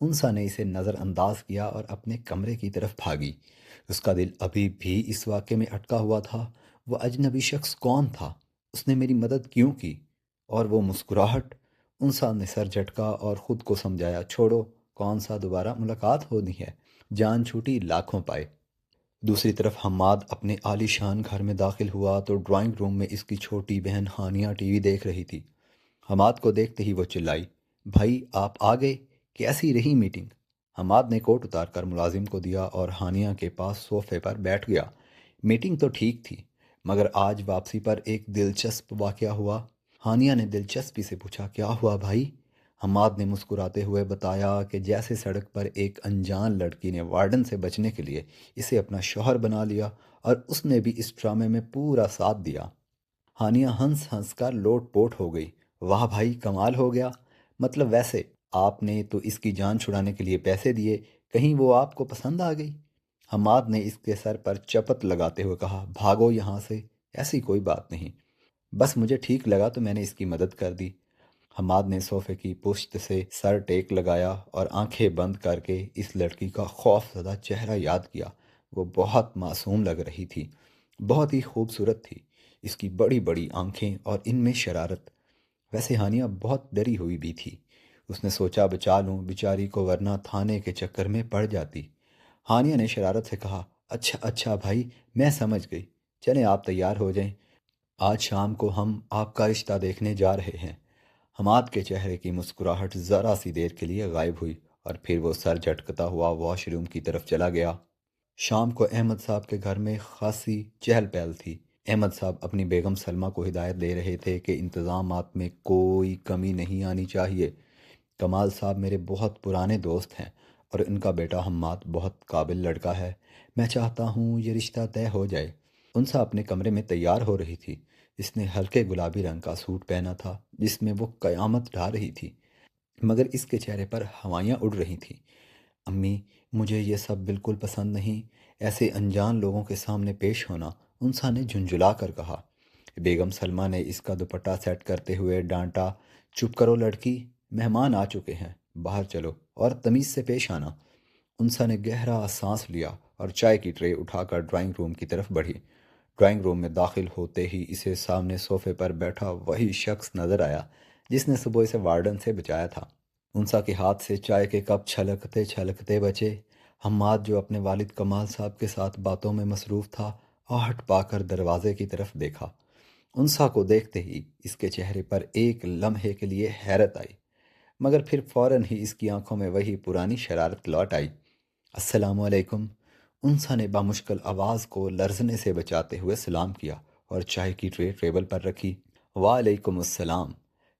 انسا نے اسے نظر انداز کیا اور اپنے کمرے کی طرف بھاگی۔ اس کا دل ابھی بھی اس واقعے میں اٹکا ہوا تھا۔ وہ اجنبی شخص کون تھا؟ اس نے میری مدد کیوں کی؟ اور وہ مسکراہٹ؟ انسا نے سر جھٹکا اور خود کو سمجھایا، چھوڑو، کون سا دوبارہ ملاقات ہونی ہے، جان چھوٹی لاکھوں پائے۔ دوسری طرف حماد اپنے عالی شان گھر میں داخل ہوا تو ڈرائنگ روم میں اس کی چھوٹی بہن ہانیہ ٹی وی دیکھ رہی تھی۔ حماد کو دیکھتے ہی وہ چلائی، بھائی آپ آ گئے، کیسی رہی میٹنگ؟ حماد نے کوٹ اتار کر ملازم کو دیا اور ہانیہ کے پاس صوفے پر بیٹھ گیا۔ میٹنگ تو ٹھیک تھی، مگر آج واپسی پر ایک دلچسپ واقعہ ہوا۔ ہانیہ نے دلچسپی سے پوچھا، کیا ہوا بھائی؟ حماد نے مسکراتے ہوئے بتایا کہ جیسے سڑک پر ایک انجان لڑکی نے وارڈن سے بچنے کے لیے اسے اپنا شوہر بنا لیا اور اس نے بھی اس ڈرامے میں پورا ساتھ دیا۔ ہانیہ ہنس ہنس کر لوٹ پوٹ ہو گئی، واہ بھائی کمال ہو گیا، مطلب ویسے آپ نے تو اس کی جان چھڑانے کے لیے پیسے دیے، کہیں وہ آپ کو پسند آ گئی؟ حماد نے اس کے سر پر چپت لگاتے ہوئے کہا، بھاگو یہاں سے، ایسی کوئی بات نہیں، بس مجھے ٹھیک لگا تو میں نے اس کی مدد کر دی۔ حماد نے صوفے کی پشت سے سر ٹیک لگایا اور آنکھیں بند کر کے اس لڑکی کا خوف زدہ چہرہ یاد کیا۔ وہ بہت معصوم لگ رہی تھی، بہت ہی خوبصورت تھی، اس کی بڑی بڑی آنکھیں اور ان میں شرارت۔ ویسے ہانیہ بہت ڈری ہوئی بھی تھی، اس نے سوچا بچا لوں بیچاری کو ورنہ تھانے کے چکر میں پڑ جاتی۔ ہانیہ نے شرارت سے کہا، اچھا اچھا بھائی، میں سمجھ گئی، چلیں آپ تیار ہو جائیں، آج شام کو ہم آپ کا رشتہ دیکھنے جا رہے ہیں۔ حماد کے چہرے کی مسکراہٹ ذرا سی دیر کے لیے غائب ہوئی اور پھر وہ سر جھٹکتا ہوا واش روم کی طرف چلا گیا۔ شام کو احمد صاحب کے گھر میں خاصی چہل پہل تھی۔ احمد صاحب اپنی بیگم سلمہ کو ہدایت دے رہے تھے کہ انتظامات میں کوئی کمی نہیں آنی چاہیے۔ کمال صاحب میرے بہت پرانے دوست ہیں اور ان کا بیٹا حماد بہت قابل لڑکا ہے، میں چاہتا ہوں یہ رشتہ طے ہو جائے۔ انسا اپنے کمرے میں تیار ہو رہی تھی، اس نے ہلکے گلابی رنگ کا سوٹ پہنا تھا جس میں وہ قیامت ڈھا رہی تھی، مگر اس کے چہرے پر ہوائیاں اڑ رہی تھیں۔ امی، مجھے یہ سب بالکل پسند نہیں، ایسے انجان لوگوں کے سامنے پیش ہونا، انسا نے جھنجھلا کر کہا۔ بیگم سلمہ نے اس کا دوپٹہ سیٹ کرتے ہوئے ڈانٹا، چپ کرو لڑکی، مہمان آ چکے ہیں، باہر چلو اور تمیز سے پیش آنا۔ انسا نے گہرا سانس لیا اور چائے کی ٹرے اٹھا کر ڈرائنگ روم کی طرف بڑھی۔ ڈرائنگ روم میں داخل ہوتے ہی اسے سامنے صوفے پر بیٹھا وہی شخص نظر آیا جس نے صبح اسے وارڈن سے بچایا تھا۔ انسا کے ہاتھ سے چائے کے کپ چھلکتے چھلکتے بچے۔ حماد جو اپنے والد کمال صاحب کے ساتھ باتوں میں مصروف تھا، آہٹ پا کر دروازے کی طرف دیکھا۔ انسا کو دیکھتے ہی اس کے چہرے پر ایک لمحے کے لیے حیرت آئی، مگر پھر فوراً ہی اس کی آنکھوں میں وہی پرانی شرارت لوٹ آئی۔ السلام علیکم، انسا نے بامشکل آواز کو لرزنے سے بچاتے ہوئے سلام کیا اور چائے کی ٹرے ٹیبل پر رکھی۔ وعلیکم السلام،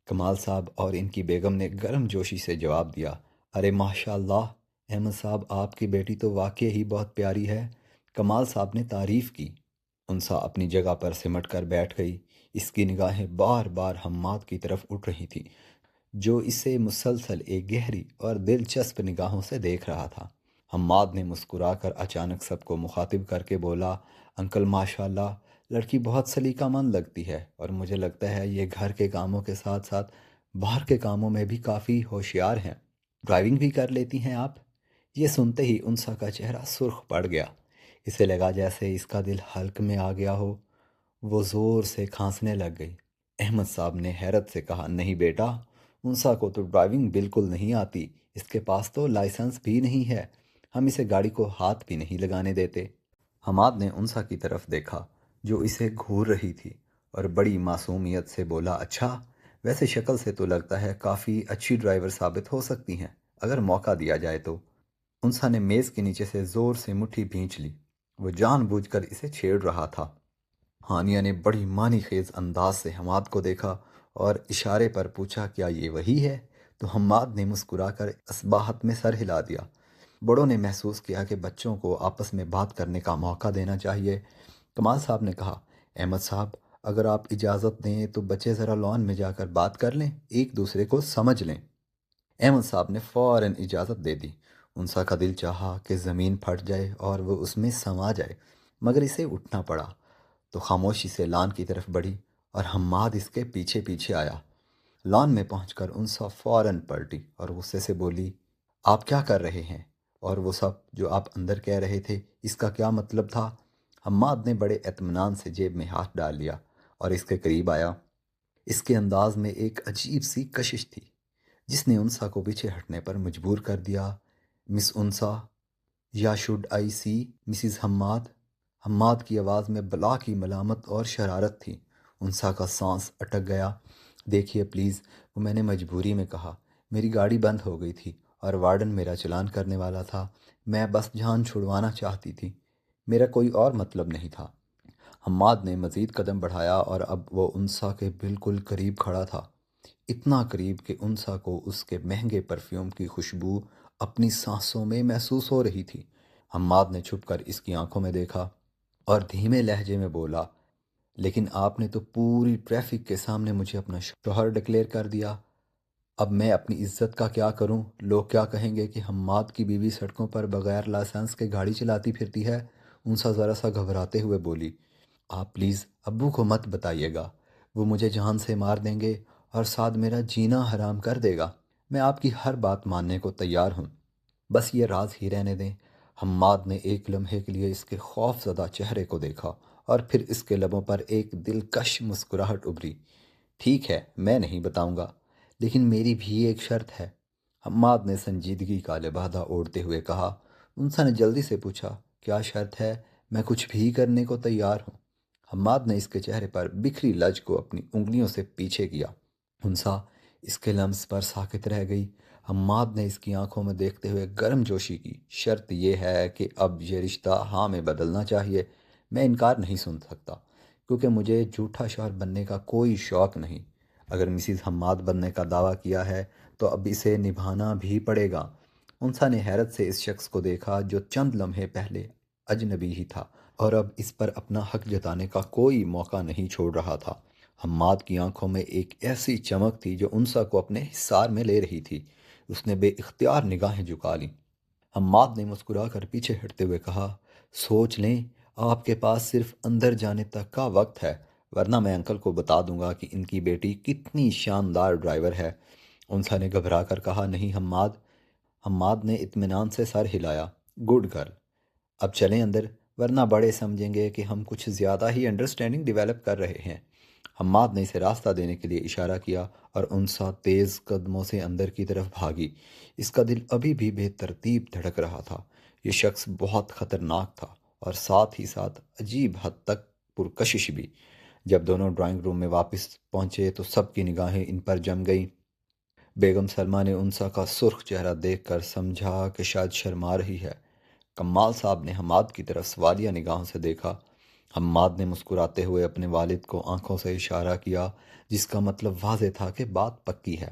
کمال صاحب اور ان کی بیگم نے گرم جوشی سے جواب دیا۔ ارے ماشاء اللہ احمد صاحب، آپ کی بیٹی تو واقعی ہی بہت پیاری ہے، کمال صاحب نے تعریف کی۔ انسا اپنی جگہ پر سمٹ کر بیٹھ گئی، اس کی نگاہیں بار بار حماد کی طرف اٹھ رہی تھیں جو اسے مسلسل ایک گہری اور دلچسپ نگاہوں سے دیکھ رہا تھا۔ حماد نے مسکرا کر اچانک سب کو مخاطب کر کے بولا، انکل ماشاءاللہ لڑکی بہت سلیقہ مند لگتی ہے اور مجھے لگتا ہے یہ گھر کے کاموں کے ساتھ ساتھ باہر کے کاموں میں بھی کافی ہوشیار ہیں، ڈرائیونگ بھی کر لیتی ہیں آپ؟ یہ سنتے ہی انسا کا چہرہ سرخ پڑ گیا، اسے لگا جیسے اس کا دل حلق میں آ گیا ہو۔ وہ زور سے کھانسنے لگ گئی۔ احمد صاحب نے حیرت سے کہا، نہیں بیٹا، انسا کو تو ڈرائیونگ بالکل نہیں آتی، اس کے پاس تو لائسنس بھی نہیں ہے، ہم اسے گاڑی کو ہاتھ بھی نہیں لگانے دیتے۔ حماد نے انسا کی طرف دیکھا جو اسے گھور رہی تھی اور بڑی معصومیت سے بولا، اچھا، ویسے شکل سے تو لگتا ہے کافی اچھی ڈرائیور ثابت ہو سکتی ہیں اگر موقع دیا جائے تو۔ انسا نے میز کے نیچے سے زور سے مٹھی بھینچ لی، وہ جان بوجھ کر اسے چھیڑ رہا تھا۔ ہانیہ نے بڑی معنی خیز انداز سے حماد کو دیکھا اور اشارے پر پوچھا، کیا یہ وہی ہے؟ تو حماد نے مسکرا کر اسباحت میں سر ہلا دیا۔ بڑوں نے محسوس کیا کہ بچوں کو آپس میں بات کرنے کا موقع دینا چاہیے۔ کمال صاحب نے کہا، احمد صاحب اگر آپ اجازت دیں تو بچے ذرا لان میں جا کر بات کر لیں، ایک دوسرے کو سمجھ لیں۔ احمد صاحب نے فوراً اجازت دے دی۔ انسا کا دل چاہا کہ زمین پھٹ جائے اور وہ اس میں سما جائے، مگر اسے اٹھنا پڑا، تو خاموشی سے لان کی طرف بڑھی اور حماد اس کے پیچھے پیچھے آیا۔ لان میں پہنچ کر انسا فوراً پلٹی اور غصے سے بولی، آپ کیا کر رہے ہیں؟ اور وہ سب جو آپ اندر کہہ رہے تھے اس کا کیا مطلب تھا؟ حماد نے بڑے اطمینان سے جیب میں ہاتھ ڈال لیا اور اس کے قریب آیا۔ اس کے انداز میں ایک عجیب سی کشش تھی جس نے انسا کو پیچھے ہٹنے پر مجبور کر دیا۔ مس انسا، یا should I see Mrs Hammad? Hammad کی آواز میں بلا کی ملامت اور شرارت تھی۔ انسا کا سانس اٹک گیا۔ دیکھیے پلیز، وہ میں نے مجبوری میں کہا، میری گاڑی بند ہو گئی تھی اور وارڈن میرا چلان کرنے والا تھا، میں بس جان چھڑوانا چاہتی تھی، میرا کوئی اور مطلب نہیں تھا۔ حماد نے مزید قدم بڑھایا اور اب وہ انسا کے بالکل قریب کھڑا تھا، اتنا قریب کہ انسا کو اس کے مہنگے پرفیوم کی خوشبو اپنی سانسوں میں محسوس ہو رہی تھی۔ حماد نے چھپ کر اس کی آنکھوں میں دیکھا اور دھیمے لہجے میں بولا، لیکن آپ نے تو پوری ٹریفک کے سامنے مجھے اپنا شوہر ڈکلیئر کر دیا، اب میں اپنی عزت کا کیا کروں؟ لوگ کیا کہیں گے کہ حماد کی بیوی سڑکوں پر بغیر لائسنس کے گاڑی چلاتی پھرتی ہے؟ انسا ذرا سا گھبراتے ہوئے بولی۔ آپ پلیز ابو کو مت بتائیے گا، وہ مجھے جان سے مار دیں گے اور ساتھ میرا جینا حرام کر دے گا۔ میں آپ کی ہر بات ماننے کو تیار ہوں، بس یہ راز ہی رہنے دیں۔ حماد نے ایک لمحے کے لیے اس کے خوف زدہ چہرے کو دیکھا اور پھر اس کے لبوں پر ایک دلکش مسکراہٹ ابھری۔ ٹھیک ہے، میں نہیں بتاؤں گا، لیکن میری بھی ایک شرط ہے، حماد نے سنجیدگی کا لبادہ اوڑھتے ہوئے کہا۔ انسا نے جلدی سے پوچھا، کیا شرط ہے؟ میں کچھ بھی کرنے کو تیار ہوں۔ حماد نے اس کے چہرے پر بکھری لج کو اپنی انگلیوں سے پیچھے کیا۔ انسا اس کے لمس پر ساکت رہ گئی۔ حماد نے اس کی آنکھوں میں دیکھتے ہوئے گرم جوشی کی، شرط یہ ہے کہ اب یہ رشتہ ہاں میں بدلنا چاہیے، میں انکار نہیں سن سکتا، کیونکہ مجھے جھوٹا شوہر بننے کا کوئی شوق نہیں۔ اگر مسز حماد بننے کا دعویٰ کیا ہے تو اب اسے نبھانا بھی پڑے گا۔ انسا نے حیرت سے اس شخص کو دیکھا جو چند لمحے پہلے اجنبی ہی تھا اور اب اس پر اپنا حق جتانے کا کوئی موقع نہیں چھوڑ رہا تھا۔ حماد کی آنکھوں میں ایک ایسی چمک تھی جو انسا کو اپنے حصار میں لے رہی تھی۔ اس نے بے اختیار نگاہیں جھکا لیں۔ حماد نے مسکرا کر پیچھے ہٹتے ہوئے کہا، سوچ لیں، آپ کے پاس صرف اندر جانے تک کا وقت ہے، ورنہ میں انکل کو بتا دوں گا کہ ان کی بیٹی کتنی شاندار ڈرائیور ہے۔ انسا نے گھبرا کر کہا، نہیں حماد۔ حماد نے اطمینان سے سر ہلایا، گڈ گرل، اب چلیں اندر، ورنہ بڑے سمجھیں گے کہ ہم کچھ زیادہ ہی انڈرسٹینڈنگ ڈیولپ کر رہے ہیں۔ حماد نے اسے راستہ دینے کے لیے اشارہ کیا اور انسا تیز قدموں سے اندر کی طرف بھاگی۔ اس کا دل ابھی بھی بے ترتیب دھڑک رہا تھا۔ یہ شخص بہت خطرناک تھا اور ساتھ ہی ساتھ عجیب حد تک پرکشش بھی۔ جب دونوں ڈرائنگ روم میں واپس پہنچے تو سب کی نگاہیں ان پر جم گئیں۔ بیگم سلمہ نے انسا کا سرخ چہرہ دیکھ کر سمجھا کہ شاید شرما رہی ہے۔ کمال صاحب نے حماد کی طرف سوالیہ نگاہوں سے دیکھا۔ حماد نے مسکراتے ہوئے اپنے والد کو آنکھوں سے اشارہ کیا، جس کا مطلب واضح تھا کہ بات پکی ہے۔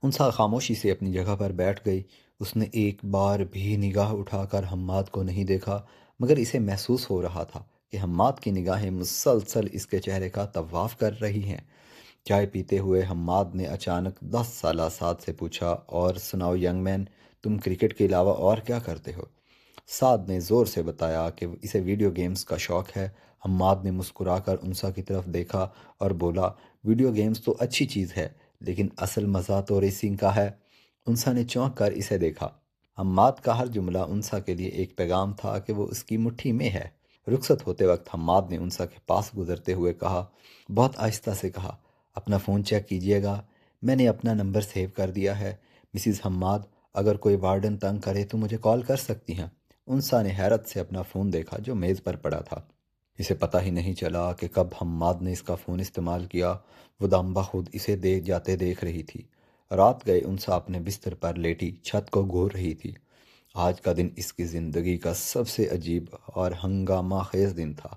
انسا خاموشی سے اپنی جگہ پر بیٹھ گئی۔ اس نے ایک بار بھی نگاہ اٹھا کر حماد کو نہیں دیکھا، مگر اسے محسوس ہو رہا تھا کہ حماد کی نگاہیں مسلسل اس کے چہرے کا طواف کر رہی ہیں۔ چائے پیتے ہوئے حماد نے اچانک 10 سالہ سعد سے پوچھا، اور سناؤ ینگ مین، تم کرکٹ کے علاوہ اور کیا کرتے ہو؟ سعد نے زور سے بتایا کہ اسے ویڈیو گیمز کا شوق ہے۔ حماد نے مسکرا کر انسا کی طرف دیکھا اور بولا، ویڈیو گیمز تو اچھی چیز ہے، لیکن اصل مزہ تو ریسنگ کا ہے۔ انسا نے چونک کر اسے دیکھا۔ حماد کا ہر جملہ انسا کے لیے ایک پیغام تھا کہ وہ اس کی مٹھی میں ہے۔ رخصت ہوتے وقت حماد نے انسا کے پاس گزرتے ہوئے کہا، بہت آہستہ سے کہا، اپنا فون چیک کیجیے گا، میں نے اپنا نمبر سیو کر دیا ہے، مسز حماد اگر کوئی وارڈن تنگ کرے تو مجھے کال کر سکتی ہیں۔ انسا نے حیرت سے اپنا فون دیکھا جو میز پر پڑا تھا۔ اسے پتہ ہی نہیں چلا کہ کب حماد نے اس کا فون استعمال کیا۔ وہ دم بخود اسے دے جاتے دیکھ رہی تھی۔ رات گئے انسا اپنے بستر پر لیٹی چھت کو گھور رہی تھی۔ آج کا دن اس کی زندگی کا سب سے عجیب اور ہنگامہ خیز دن تھا۔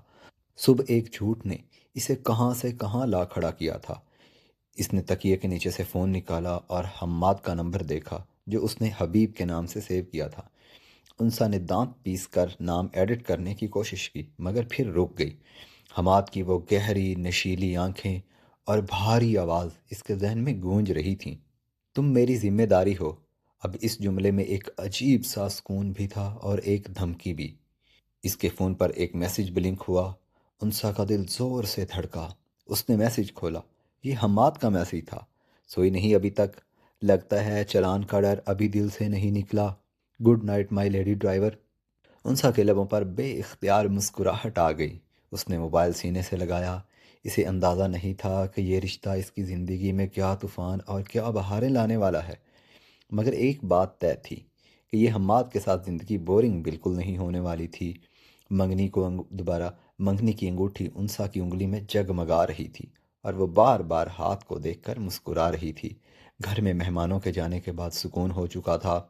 صبح ایک جھوٹ نے اسے کہاں سے کہاں لا کھڑا کیا تھا۔ اس نے تکیے کے نیچے سے فون نکالا اور حماد کا نمبر دیکھا جو اس نے حبیب کے نام سے سیو کیا تھا۔ انسا نے دانت پیس کر نام ایڈٹ کرنے کی کوشش کی، مگر پھر رک گئی۔ حماد کی وہ گہری نشیلی آنکھیں اور بھاری آواز اس کے ذہن میں گونج رہی تھیں، تم میری ذمہ داری ہو۔ اب اس جملے میں ایک عجیب سا سکون بھی تھا اور ایک دھمکی بھی۔ اس کے فون پر ایک میسج بلنک ہوا۔ انسا کا دل زور سے دھڑکا۔ اس نے میسج کھولا۔ یہ حماد کا میسج تھا۔ سوئی نہیں ابھی تک؟ لگتا ہے چلان کا ڈر ابھی دل سے نہیں نکلا۔ گڈ نائٹ مائی لیڈی ڈرائیور۔ انسا کے لبوں پر بے اختیار مسکراہٹ آ گئی۔ اس نے موبائل سینے سے لگایا۔ اسے اندازہ نہیں تھا کہ یہ رشتہ اس کی زندگی میں کیا طوفان اور کیا بہاریں لانے والا ہے، مگر ایک بات طے تھی کہ یہ حماد کے ساتھ زندگی بورنگ بالکل نہیں ہونے والی تھی۔ دوبارہ منگنی کی انگوٹھی انسا کی انگلی میں جگمگا رہی تھی اور وہ بار بار ہاتھ کو دیکھ کر مسکرا رہی تھی۔ گھر میں مہمانوں کے جانے کے بعد سکون ہو چکا تھا،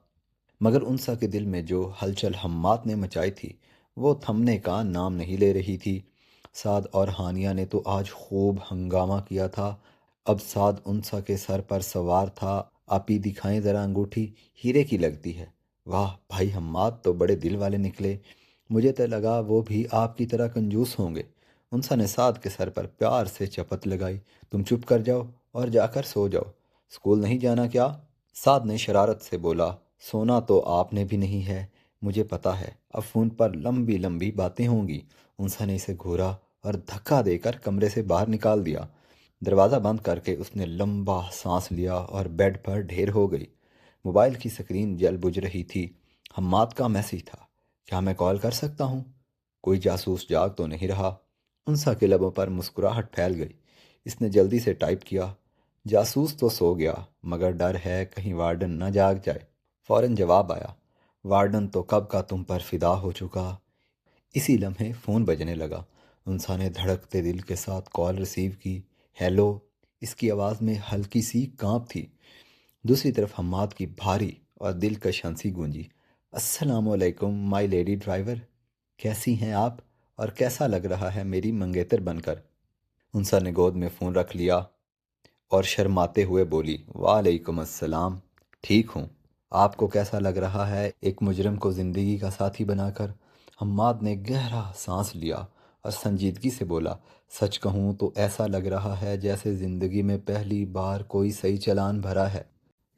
مگر انسا کے دل میں جو ہلچل حماد نے مچائی تھی وہ تھمنے کا نام نہیں لے رہی تھی۔ سعد اور ہانیہ نے تو آج خوب ہنگامہ کیا تھا۔ اب سعد انسا کے سر پر سوار تھا۔ آپ ہی دکھائیں ذرا انگوٹھی، ہیرے کی لگتی ہے۔ واہ بھائی حماد تو بڑے دل والے نکلے، مجھے تو لگا وہ بھی آپ کی طرح کنجوس ہوں گے۔ انسا نے سعد کے سر پر پیار سے چپت لگائی۔ تم چپ کر جاؤ اور جا کر سو جاؤ، اسکول نہیں جانا کیا؟ سعد نے شرارت سے بولا، سونا تو آپ نے بھی نہیں ہے، مجھے پتا ہے، اب فون پر لمبی لمبی باتیں ہوں گی۔ انسا نے اسے گھورا اور دھکا دے کر کمرے سے باہر نکال دیا۔ دروازہ بند کر کے اس نے لمبا سانس لیا اور بیڈ پر ڈھیر ہو گئی۔ موبائل کی سکرین جل بجھ رہی تھی۔ حماد کا میسج تھا، کیا میں کال کر سکتا ہوں؟ کوئی جاسوس جاگ تو نہیں رہا؟ انسا کے لبوں پر مسکراہٹ پھیل گئی۔ اس نے جلدی سے ٹائپ کیا، جاسوس تو سو گیا مگر ڈر ہے کہیں وارڈن نہ جاگ جائے۔ فوراً جواب آیا، وارڈن تو کب کا تم پر فدا ہو چکا۔ اسی لمحے فون بجنے لگا۔ انسا نے دھڑکتے دل کے ساتھ کال ریسیو کی۔ ہیلو، اس کی آواز میں ہلکی سی کانپ تھی۔ دوسری طرف حماد کی بھاری اور دلکش ہنسی گونجی۔ السلام علیکم مائی لیڈی ڈرائیور، کیسی ہیں آپ اور کیسا لگ رہا ہے میری منگیتر بن کر؟ انسا نے گود میں فون رکھ لیا اور شرماتے ہوئے بولی، وعلیکم السلام، ٹھیک ہوں، آپ کو کیسا لگ رہا ہے ایک مجرم کو زندگی کا ساتھی بنا کر؟ حماد نے گہرا سانس لیا اور سنجیدگی سے بولا، سچ کہوں تو ایسا لگ رہا ہے جیسے زندگی میں پہلی بار کوئی صحیح چلان بھرا ہے۔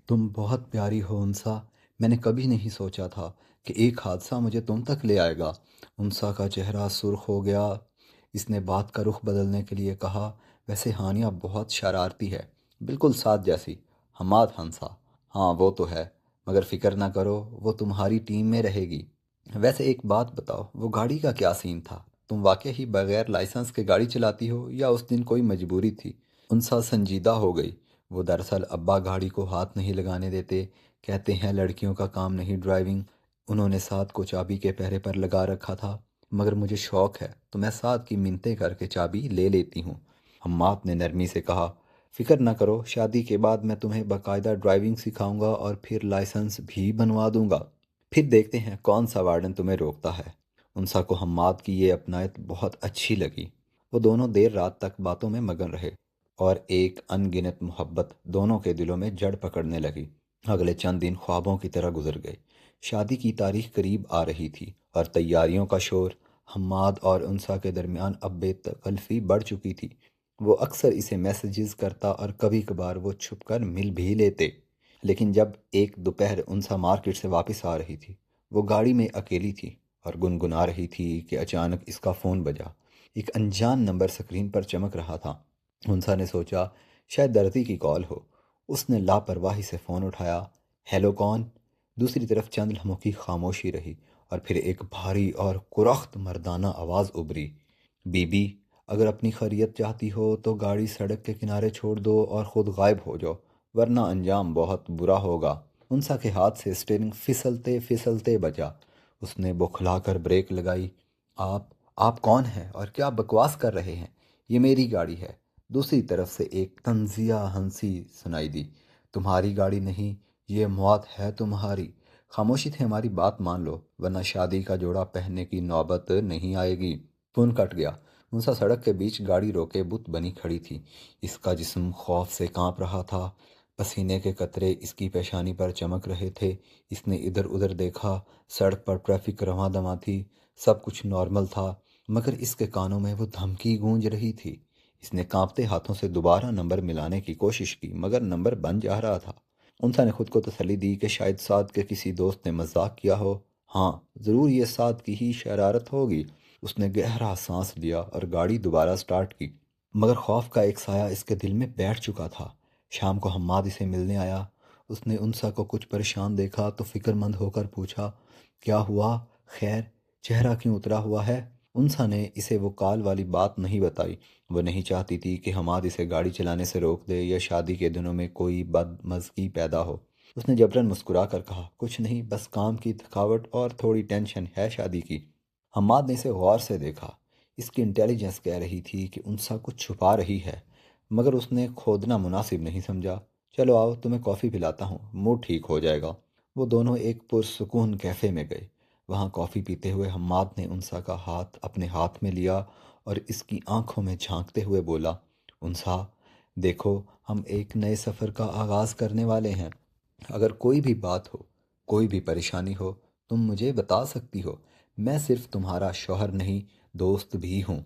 تم بہت پیاری ہو انسا، میں نے کبھی نہیں سوچا تھا کہ ایک حادثہ مجھے تم تک لے آئے گا۔ انسا کا چہرہ سرخ ہو گیا۔ اس نے بات کا رخ بدلنے کے لیے کہا، ویسے ہانیہ بہت شرارتی ہے، بالکل ساتھ جیسی۔ حماد ہنسا، ہاں وہ تو ہے، مگر فکر نہ کرو، وہ تمہاری ٹیم میں رہے گی۔ ویسے ایک بات بتاؤ، وہ گاڑی کا کیا سین تھا؟ تم واقعی ہی بغیر لائسنس کے گاڑی چلاتی ہو یا اس دن کوئی مجبوری تھی؟ انسا سنجیدہ ہو گئی۔ وہ دراصل ابا گاڑی کو ہاتھ نہیں لگانے دیتے، کہتے ہیں لڑکیوں کا کام نہیں ڈرائیونگ۔ انہوں نے سعد کو چابی کے پہرے پر لگا رکھا تھا، مگر مجھے شوق ہے تو میں سعد کی منتیں کر کے چابی لے لیتی ہوں۔ حماد نے نرمی سے کہا، فکر نہ کرو، شادی کے بعد میں تمہیں باقاعدہ ڈرائیونگ سکھاؤں گا اور پھر لائسنس بھی بنوا دوں گا، پھر دیکھتے ہیں کون سا وارڈن تمہیں روکتا ہے۔ انسا کو حماد کی یہ اپنائیت بہت اچھی لگی۔ وہ دونوں دیر رات تک باتوں میں مگن رہے اور ایک ان گنت محبت دونوں کے دلوں میں جڑ پکڑنے لگی۔ اگلے چند دن خوابوں کی طرح گزر گئے۔ شادی کی تاریخ قریب آ رہی تھی اور تیاریوں کا شور۔ حماد اور انسا کے درمیان اب بے تکلفی بڑھ چکی تھی۔ وہ اکثر اسے میسیجز کرتا اور کبھی کبھار وہ چھپ کر مل بھی لیتے۔ لیکن جب ایک دوپہر انسا مارکیٹ سے واپس آ رہی تھی، وہ گاڑی میں اکیلی تھی اور گنگنا رہی تھی کہ اچانک اس کا فون بجا۔ ایک انجان نمبر سکرین پر چمک رہا تھا۔ انسا نے سوچا شاید درزی کی کال ہو۔ اس نے لاپرواہی سے فون اٹھایا، ہیلو کون؟ دوسری طرف چند لمحوں کی خاموشی رہی اور پھر ایک بھاری اور کرخت مردانہ آواز ابھری، بی بی، اگر اپنی خیریت چاہتی ہو تو گاڑی سڑک کے کنارے چھوڑ دو اور خود غائب ہو جاؤ، ورنہ انجام بہت برا ہوگا۔ انسا کے ہاتھ سے اسٹیئرنگ پھسلتے پھسلتے بچا۔ اس نے بوکھلا کر بریک لگائی۔ آپ کون ہیں اور کیا بکواس کر رہے ہیں؟ یہ میری گاڑی ہے۔ دوسری طرف سے ایک طنزیہ ہنسی سنائی دی، تمہاری گاڑی نہیں، یہ موت ہے تمہاری۔ خاموشی سے ہماری بات مان لو ورنہ شادی کا جوڑا پہننے کی نوبت نہیں آئے گی۔ فون کٹ گیا۔ انسا سڑک کے بیچ گاڑی روکے بت بنی کھڑی تھی۔ اس کا جسم خوف سے کانپ رہا تھا، پسینے کے قطرے اس کی پیشانی پر چمک رہے تھے۔ اس نے ادھر ادھر دیکھا، سڑک پر ٹریفک رواں دواں تھی، سب کچھ نارمل تھا، مگر اس کے کانوں میں وہ دھمکی گونج رہی تھی۔ اس نے کانپتے ہاتھوں سے دوبارہ نمبر ملانے کی کوشش کی مگر نمبر بن جا رہا تھا۔ انسا نے خود کو تسلی دی کہ شاید سعد کے کسی دوست نے مذاق کیا ہو، ہاں ضرور یہ سعد کی ہی شرارت ہوگی۔ اس نے گہرا سانس لیا اور گاڑی دوبارہ سٹارٹ کی، مگر خوف کا ایک سایہ اس کے دل میں بیٹھ چکا تھا۔ شام کو حماد اسے ملنے آیا۔ اس نے انسا کو کچھ پریشان دیکھا تو فکر مند ہو کر پوچھا، کیا ہوا؟ خیر، چہرہ کیوں اترا ہوا ہے؟ انسا نے اسے وہ کال والی بات نہیں بتائی۔ وہ نہیں چاہتی تھی کہ حماد اسے گاڑی چلانے سے روک دے یا شادی کے دنوں میں کوئی بدمزگی پیدا ہو۔ اس نے جبراً مسکرا کر کہا، کچھ نہیں، بس کام کی تھکاوٹ اور تھوڑی ٹینشن ہے شادی کی۔ حماد نے اسے غور سے دیکھا۔ اس کی انٹیلیجنس کہہ رہی تھی کہ انسا کچھ چھپا رہی ہے، مگر اس نے کھودنا مناسب نہیں سمجھا۔ چلو آؤ، تمہیں کافی پلاتا ہوں، موڈ ٹھیک ہو جائے گا۔ وہ دونوں ایک پرسکون کیفے میں گئے۔ وہاں کافی پیتے ہوئے حماد نے انسا کا ہاتھ اپنے ہاتھ میں لیا اور اس کی آنکھوں میں جھانکتے ہوئے بولا، انسا، دیکھو، ہم ایک نئے سفر کا آغاز کرنے والے ہیں۔ اگر کوئی بھی بات ہو، کوئی بھی پریشانی ہو، تم مجھے بتا سکتی ہو۔ میں صرف تمہارا شوہر نہیں، دوست بھی ہوں۔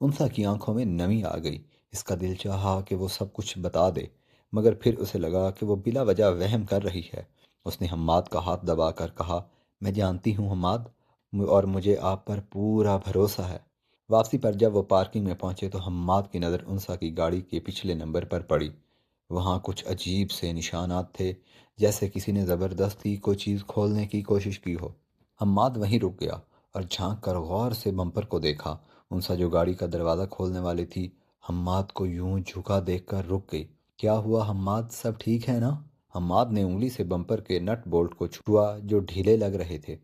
انسا کی آنکھوں میں نمی آ گئی۔ اس کا دل چاہا کہ وہ سب کچھ بتا دے، مگر پھر اسے لگا کہ وہ بلا وجہ وہم کر رہی ہے۔ اس نے حماد کا ہاتھ دبا کر کہا، میں جانتی ہوں حماد، اور مجھے آپ پر پورا بھروسہ ہے۔ واپسی پر جب وہ پارکنگ میں پہنچے تو حماد کی نظر انسا کی گاڑی کے پچھلے نمبر پر پڑی۔ وہاں کچھ عجیب سے نشانات تھے، جیسے کسی نے زبردستی کوئی چیز کھولنے کی کوشش کی ہو۔ حماد وہیں رک گیا اور جھانک کر غور سے بمپر کو دیکھا۔ انسا جو گاڑی کا دروازہ کھولنے والی تھی، حماد کو یوں جھکا دیکھ کر رک گئی۔ کیا ہوا حماد، سب ٹھیک ہے نا؟ حماد نے انگلی سے بمپر کے نٹ بولٹ کو چھوا جو ڈھیلے لگ رہے تھے۔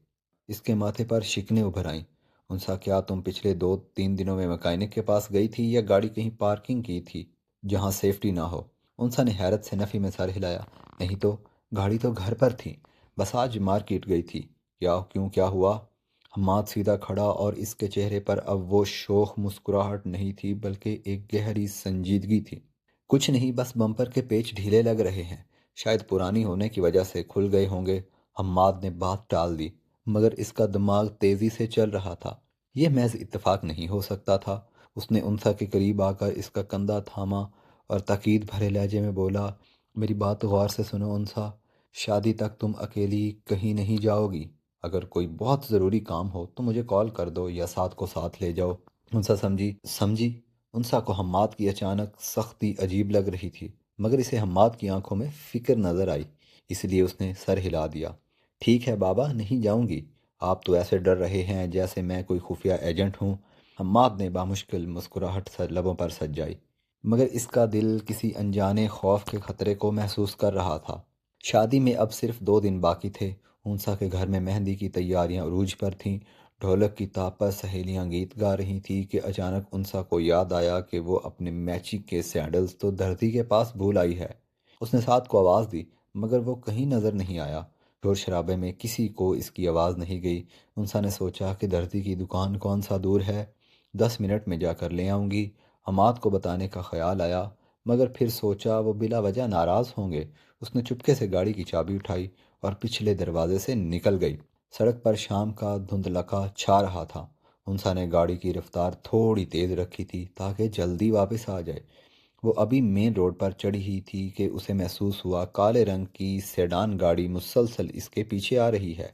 اس کے ماتھے پر شکنیں ابھر آئیں۔ انسا، کیا تم پچھلے 2-3 دنوں میں میکینک کے پاس گئی تھی یا گاڑی کہیں پارکنگ کی تھی جہاں سیفٹی نہ ہو؟ انسا نے حیرت سے نفی میں سر ہلایا۔ نہیں تو، گاڑی تو گھر پر تھی، بس آج مارکیٹ گئی تھی۔ کیا ہوا؟ حماد سیدھا کھڑا اور اس کے چہرے پر اب وہ شوخ مسکراہٹ نہیں تھی بلکہ ایک گہری سنجیدگی تھی۔ کچھ نہیں، بس بمپر کے پیچ ڈھیلے لگ رہے ہیں، شاید پرانی ہونے کی وجہ سے کھل گئے ہوں گے۔ حماد نے بات ٹال دی، مگر اس کا دماغ تیزی سے چل رہا تھا۔ یہ محض اتفاق نہیں ہو سکتا تھا۔ اس نے انسا کے قریب آ کر اس کا کندھا تھاما اور تاکید بھرے لہجے میں بولا، میری بات غور سے سنو انسا، شادی تک تم اکیلی کہیں نہیں جاؤ گی۔ اگر کوئی بہت ضروری کام ہو تو مجھے کال کر دو یا ساتھ لے جاؤ۔ انسا سمجھی۔ انسا کو حماد کی اچانک سختی عجیب لگ رہی تھی، مگر اسے حماد کی آنکھوں میں فکر نظر آئی، اس لیے اس نے سر ہلا دیا۔ ٹھیک ہے بابا، نہیں جاؤں گی۔ آپ تو ایسے ڈر رہے ہیں جیسے میں کوئی خفیہ ایجنٹ ہوں۔ حماد نے بامشکل مسکراہٹ لبوں پر سجائی، مگر اس کا دل کسی انجانے خوف کے خطرے کو محسوس کر رہا تھا۔ شادی میں اب صرف 2 دن باقی تھے۔ انسا کے گھر میں مہندی کی تیاریاں عروج پر تھیں۔ ڈھولک کی تاپ پر سہیلیاں گیت گا رہی تھیں کہ اچانک انسا کو یاد آیا کہ وہ اپنے میچنگ کے سینڈلز تو دھرتی کے پاس بھول آئی ہے۔ اس نے ساتھ کو آواز دی، مگر وہ کہیں نظر نہیں آیا۔ شور شرابے میں کسی کو اس کی آواز نہیں گئی۔ انسا نے سوچا کہ دھرتی کی دکان کون سا دور ہے، 10 منٹ میں جا کر لے آؤں گی۔ حماد کو بتانے کا خیال آیا، مگر پھر سوچا وہ بلا وجہ ناراض ہوں گے۔ اس نے چپکے سے گاڑی کی چابی اٹھائی اور پچھلے دروازے سے نکل گئی۔ سڑک پر شام کا دھندلکا چھا رہا تھا۔ انسا نے گاڑی کی رفتار تھوڑی تیز رکھی تھی تاکہ جلدی واپس آ جائے۔ وہ ابھی مین روڈ پر چڑھی ہی تھی کہ اسے محسوس ہوا کالے رنگ کی سیڈان گاڑی مسلسل اس کے پیچھے آ رہی ہے۔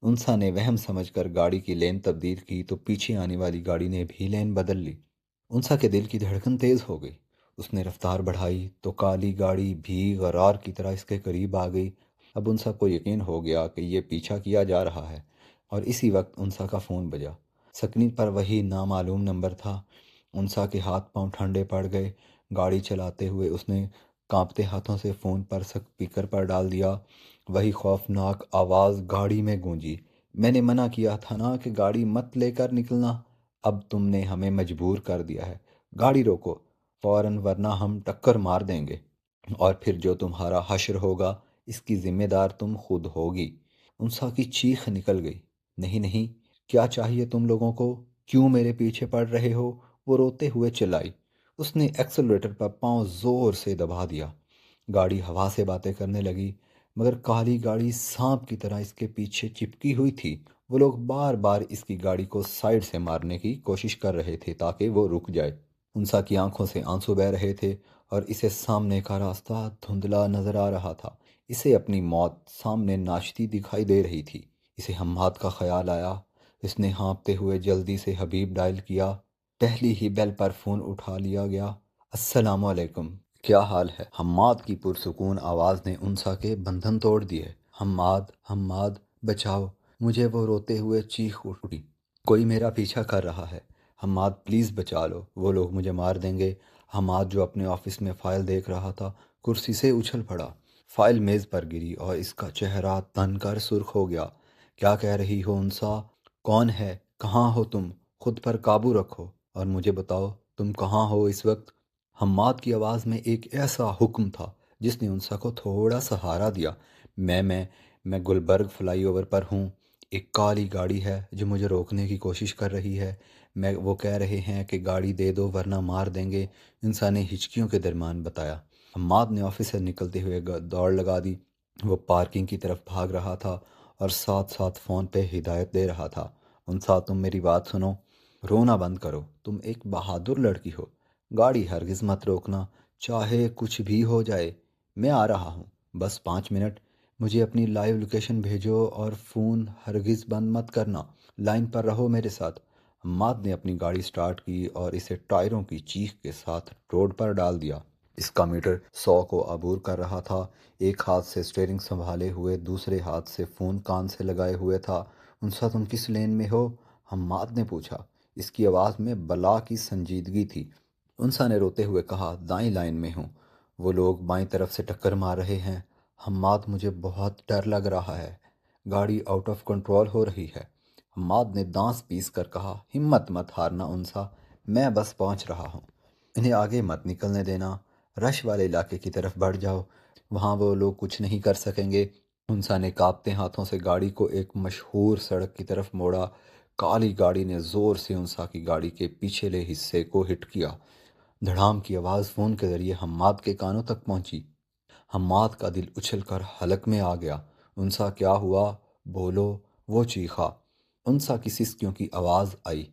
انسا نے وہم سمجھ کر گاڑی کی لین تبدیل کی تو پیچھے آنے والی گاڑی نے بھی لین بدل لی۔ انسا کے دل کی دھڑکن تیز ہو گئی۔ اس نے رفتار بڑھائی تو کالی گاڑی بھی غرار کی طرح اس کے قریب آ گئی۔ اب انسا کو یقین ہو گیا کہ یہ پیچھا کیا جا رہا ہے، اور اسی وقت انسا کا فون بجا۔ سکرین پر وہی نامعلوم نمبر تھا۔ انسا کے ہاتھ پاؤں ٹھنڈے پڑ گئے۔ گاڑی چلاتے ہوئے اس نے کانپتے ہاتھوں سے فون پر سپیکر پر ڈال دیا۔ وہی خوفناک آواز گاڑی میں گونجی، میں نے منع کیا تھا نا کہ گاڑی مت لے کر نکلنا، اب تم نے ہمیں مجبور کر دیا ہے۔ گاڑی روکو فوراً ورنہ ہم ٹکر مار دیں گے، اور پھر جو تمہارا حشر ہوگا اس کی ذمہ دار تم خود ہوگی۔ انسا کی چیخ نکل گئی، نہیں نہیں، کیا چاہیے تم لوگوں کو؟ کیوں میرے پیچھے پڑ رہے ہو؟ وہ روتے ہوئے چلائی۔ اس نے ایکسلریٹر پر پاؤں زور سے دبا دیا۔ گاڑی ہوا سے باتیں کرنے لگی، مگر کالی گاڑی سانپ کی طرح اس کے پیچھے چپکی ہوئی تھی۔ وہ لوگ بار بار اس کی گاڑی کو سائڈ سے مارنے کی کوشش کر رہے تھے تاکہ وہ رک جائے۔ انسا کی آنکھوں سے آنسو بہہ رہے تھے اور اسے سامنے کا راستہ دھندلا نظر آ رہا تھا۔ اسے اپنی موت سامنے ناچتی دکھائی دے رہی تھی۔ اسے حماد کا خیال آیا۔ اس نے ہانپتے ہوئے جلدی سے حبیب ڈائل کیا۔ پہلی ہی بیل پر فون اٹھا لیا گیا۔ السلام علیکم، کیا حال ہے؟ حماد کی پرسکون آواز نے انسا کے بندھن توڑ دیے۔ حماد، حماد، بچاؤ! مجھے وہ روتے ہوئے چیخ اٹھی۔ کوئی میرا پیچھا کر رہا ہے۔ حماد پلیز بچا لو، وہ لوگ مجھے مار دیں گے۔ حماد جو اپنے آفس میں فائل دیکھ رہا تھا، کرسی سے اچھل پڑا۔ فائل میز پر گری اور اس کا چہرہ تن کر سرخ ہو گیا۔ کیا کہہ رہی ہو انسا؟ کون ہے؟ کہاں ہو تم؟ خود پر قابو رکھو اور مجھے بتاؤ تم کہاں ہو اس وقت؟ حماد کی آواز میں ایک ایسا حکم تھا جس نے انسا کو تھوڑا سہارا دیا۔ میں گلبرگ فلائی اوور پر ہوں۔ ایک کالی گاڑی ہے جو مجھے روکنے کی کوشش کر رہی ہے۔ وہ کہہ رہے ہیں کہ گاڑی دے دو ورنہ مار دیں گے، انسا نے ہچکیوں کے درمیان بتایا۔ حماد نے آفس سے نکلتے ہوئے دوڑ لگا دی۔ وہ پارکنگ کی طرف بھاگ رہا تھا اور ساتھ ساتھ فون پہ ہدایت دے رہا تھا۔ انسا تم میری بات سنو، رونا بند کرو، تم ایک بہادر لڑکی ہو، گاڑی ہرگز مت روکنا، چاہے کچھ بھی ہو جائے۔ میں آ رہا ہوں، بس 5 منٹ، مجھے اپنی لائیو لوکیشن بھیجو اور فون ہرگز بند مت کرنا، لائن پر رہو میرے ساتھ۔ حماد نے اپنی گاڑی سٹارٹ کی اور اسے ٹائروں کی چیخ کے ساتھ روڈ پر ڈال دیا۔ اس کا میٹر 100 کو عبور کر رہا تھا۔ ایک ہاتھ سے اسٹیئرنگ سنبھالے ہوئے دوسرے ہاتھ سے فون کان سے لگائے ہوئے تھا۔ انسا تم کس لین میں ہو؟ حماد نے پوچھا۔ اس کی آواز میں بلا کی سنجیدگی تھی۔ انسا نے روتے ہوئے کہا دائیں لائن میں ہوں، وہ لوگ بائیں طرف سے ٹکر مار رہے ہیں۔ حماد مجھے بہت ڈر لگ رہا ہے، گاڑی آؤٹ آف کنٹرول ہو رہی ہے۔ حماد نے دانت پیس کر کہا ہمت مت ہارنا انسا، میں بس پہنچ رہا ہوں، انہیں آگے مت نکلنے دینا، رش والے علاقے کی طرف بڑھ جاؤ، وہاں وہ لوگ کچھ نہیں کر سکیں گے۔ انسا نے کانپتے ہاتھوں سے گاڑی کو ایک مشہور سڑک کی طرف موڑا۔ کالی گاڑی نے زور سے انسا کی گاڑی کے پچھلے حصے کو ہٹ کیا۔ دھڑام کی آواز فون کے ذریعے حماد کے کانوں تک پہنچی۔ حماد کا دل اچھل کر حلق میں آ گیا۔ انسا کیا ہوا؟ بولو، وہ چیخا۔ انسا کی سسکیوں کی آواز آئی۔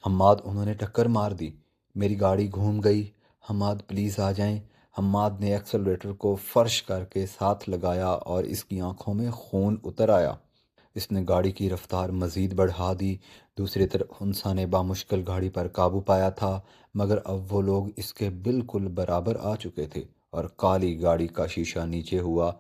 حماد انہوں نے ٹکر مار دی، میری گاڑی گھوم گئی، حماد پلیز آ جائیں۔ حماد نے ایکسلریٹر کو فرش کر کے ساتھ لگایا اور اس کی آنکھوں میں خون اتر آیا۔ اس نے گاڑی کی رفتار مزید بڑھا دی۔ دوسری طرف انسا نے بامشکل گاڑی پر قابو پایا تھا، مگر اب وہ لوگ اس کے بالکل برابر آ چکے تھے اور کالی گاڑی کا شیشہ نیچے ہوا۔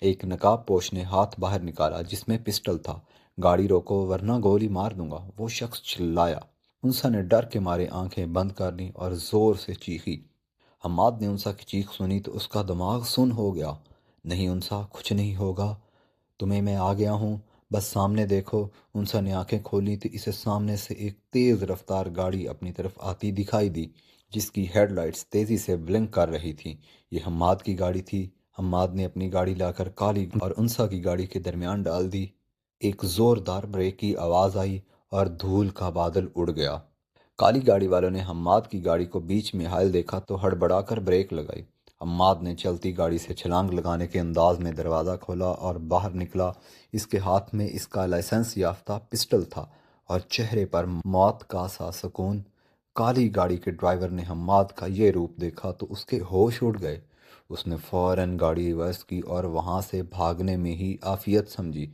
ایک نقاب پوش نے ہاتھ باہر نکالا جس میں پسٹل تھا۔ گاڑی روکو ورنہ گولی مار دوں گا، وہ شخص چلایا۔ انسا نے ڈر کے مارے آنکھیں بند کر لیں اور زور سے چیخی۔ حماد نے انسا کی چیخ سنی تو اس کا دماغ سن ہو گیا۔ نہیں انسا، کچھ نہیں ہوگا، تمہیں میں آ گیا ہوں، بس سامنے دیکھو۔ انسا نے آنکھیں کھولی تو اسے سامنے سے ایک تیز رفتار گاڑی اپنی طرف آتی دکھائی دی جس کی ہیڈ لائٹس تیزی سے بلنک کر رہی تھیں۔ یہ حماد کی گاڑی تھی۔ حماد نے اپنی گاڑی لا کر کالی اور انسا کی گاڑی کے درمیان ڈال دی۔ ایک زوردار بریک کی آواز آئی اور دھول کا بادل اڑ گیا۔ کالی گاڑی والوں نے حماد کی گاڑی کو بیچ میں حائل دیکھا تو ہڑبڑا کر بریک لگائی۔ حماد نے چلتی گاڑی سے چھلانگ لگانے کے انداز میں دروازہ کھولا اور باہر نکلا۔ اس کے ہاتھ میں اس کا لائسنس یافتہ پسٹل تھا اور چہرے پر موت کا سا سکون۔ کالی گاڑی کے ڈرائیور نے حماد کا یہ روپ دیکھا تو اس کے ہوش اڑ گئے۔ اس نے فوراً گاڑی ریورس کی اور وہاں سے بھاگنے میں ہی عافیت سمجھی۔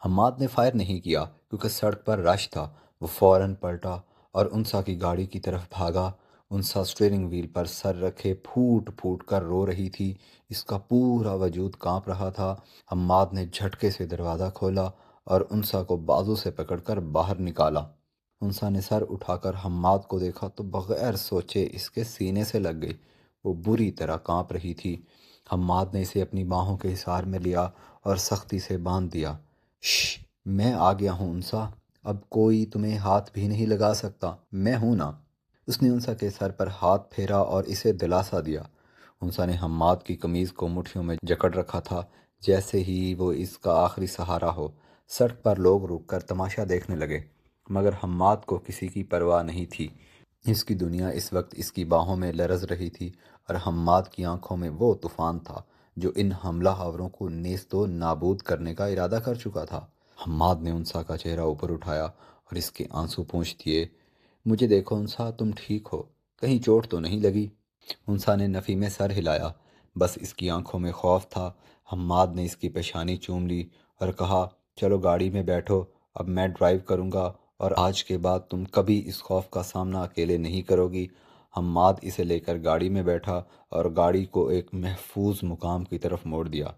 حماد نے فائر نہیں کیا کیونکہ سڑک پر رش تھا۔ وہ فوراً پلٹا اور انسا کی گاڑی کی طرف بھاگا۔ انسا اسٹیئرنگ وہیل پر سر رکھے پھوٹ پھوٹ کر رو رہی تھی، اس کا پورا وجود کانپ رہا تھا۔ حماد نے جھٹکے سے دروازہ کھولا اور انسا کو بازو سے پکڑ کر باہر نکالا۔ انسا نے سر اٹھا کر حماد کو دیکھا تو بغیر سوچے اس کے سینے سے لگ گئی۔ وہ بری طرح کانپ رہی تھی۔ حماد نے اسے اپنی باہوں کے حصار میں لیا اور سختی سے باندھ دیا۔ شش، میں آ گیا ہوں انسا، اب کوئی تمہیں ہاتھ بھی نہیں لگا سکتا، میں ہوں نا۔ اس نے انسا کے سر پر ہاتھ پھیرا اور اسے دلاسا دیا۔ انسا نے حماد کی قمیض کو مٹھیوں میں جکڑ رکھا تھا جیسے ہی وہ اس کا آخری سہارا ہو۔ سڑک پر لوگ رک کر تماشا دیکھنے لگے مگر حماد کو کسی کی پرواہ نہیں تھی۔ اس کی دنیا اس وقت اس کی باہوں میں لرز رہی تھی اور حماد کی آنکھوں میں وہ طوفان تھا جو ان حملہ آوروں کو نیست و نابود کرنے کا ارادہ کر چکا تھا۔ حماد نے انسا کا چہرہ اوپر اٹھایا اور اس کے آنسو پونچھ دیے۔ مجھے دیکھو انسا، تم ٹھیک ہو، کہیں چوٹ تو نہیں لگی؟ انسا نے نفی میں سر ہلایا، بس اس کی آنکھوں میں خوف تھا۔ حماد نے اس کی پیشانی چوم لی اور کہا چلو گاڑی میں بیٹھو، اب میں ڈرائیو کروں گا اور آج کے بعد تم کبھی اس خوف کا سامنا اکیلے نہیں کرو گی۔ حماد اسے لے کر گاڑی میں بیٹھا اور گاڑی کو ایک محفوظ مقام کی طرف موڑ دیا،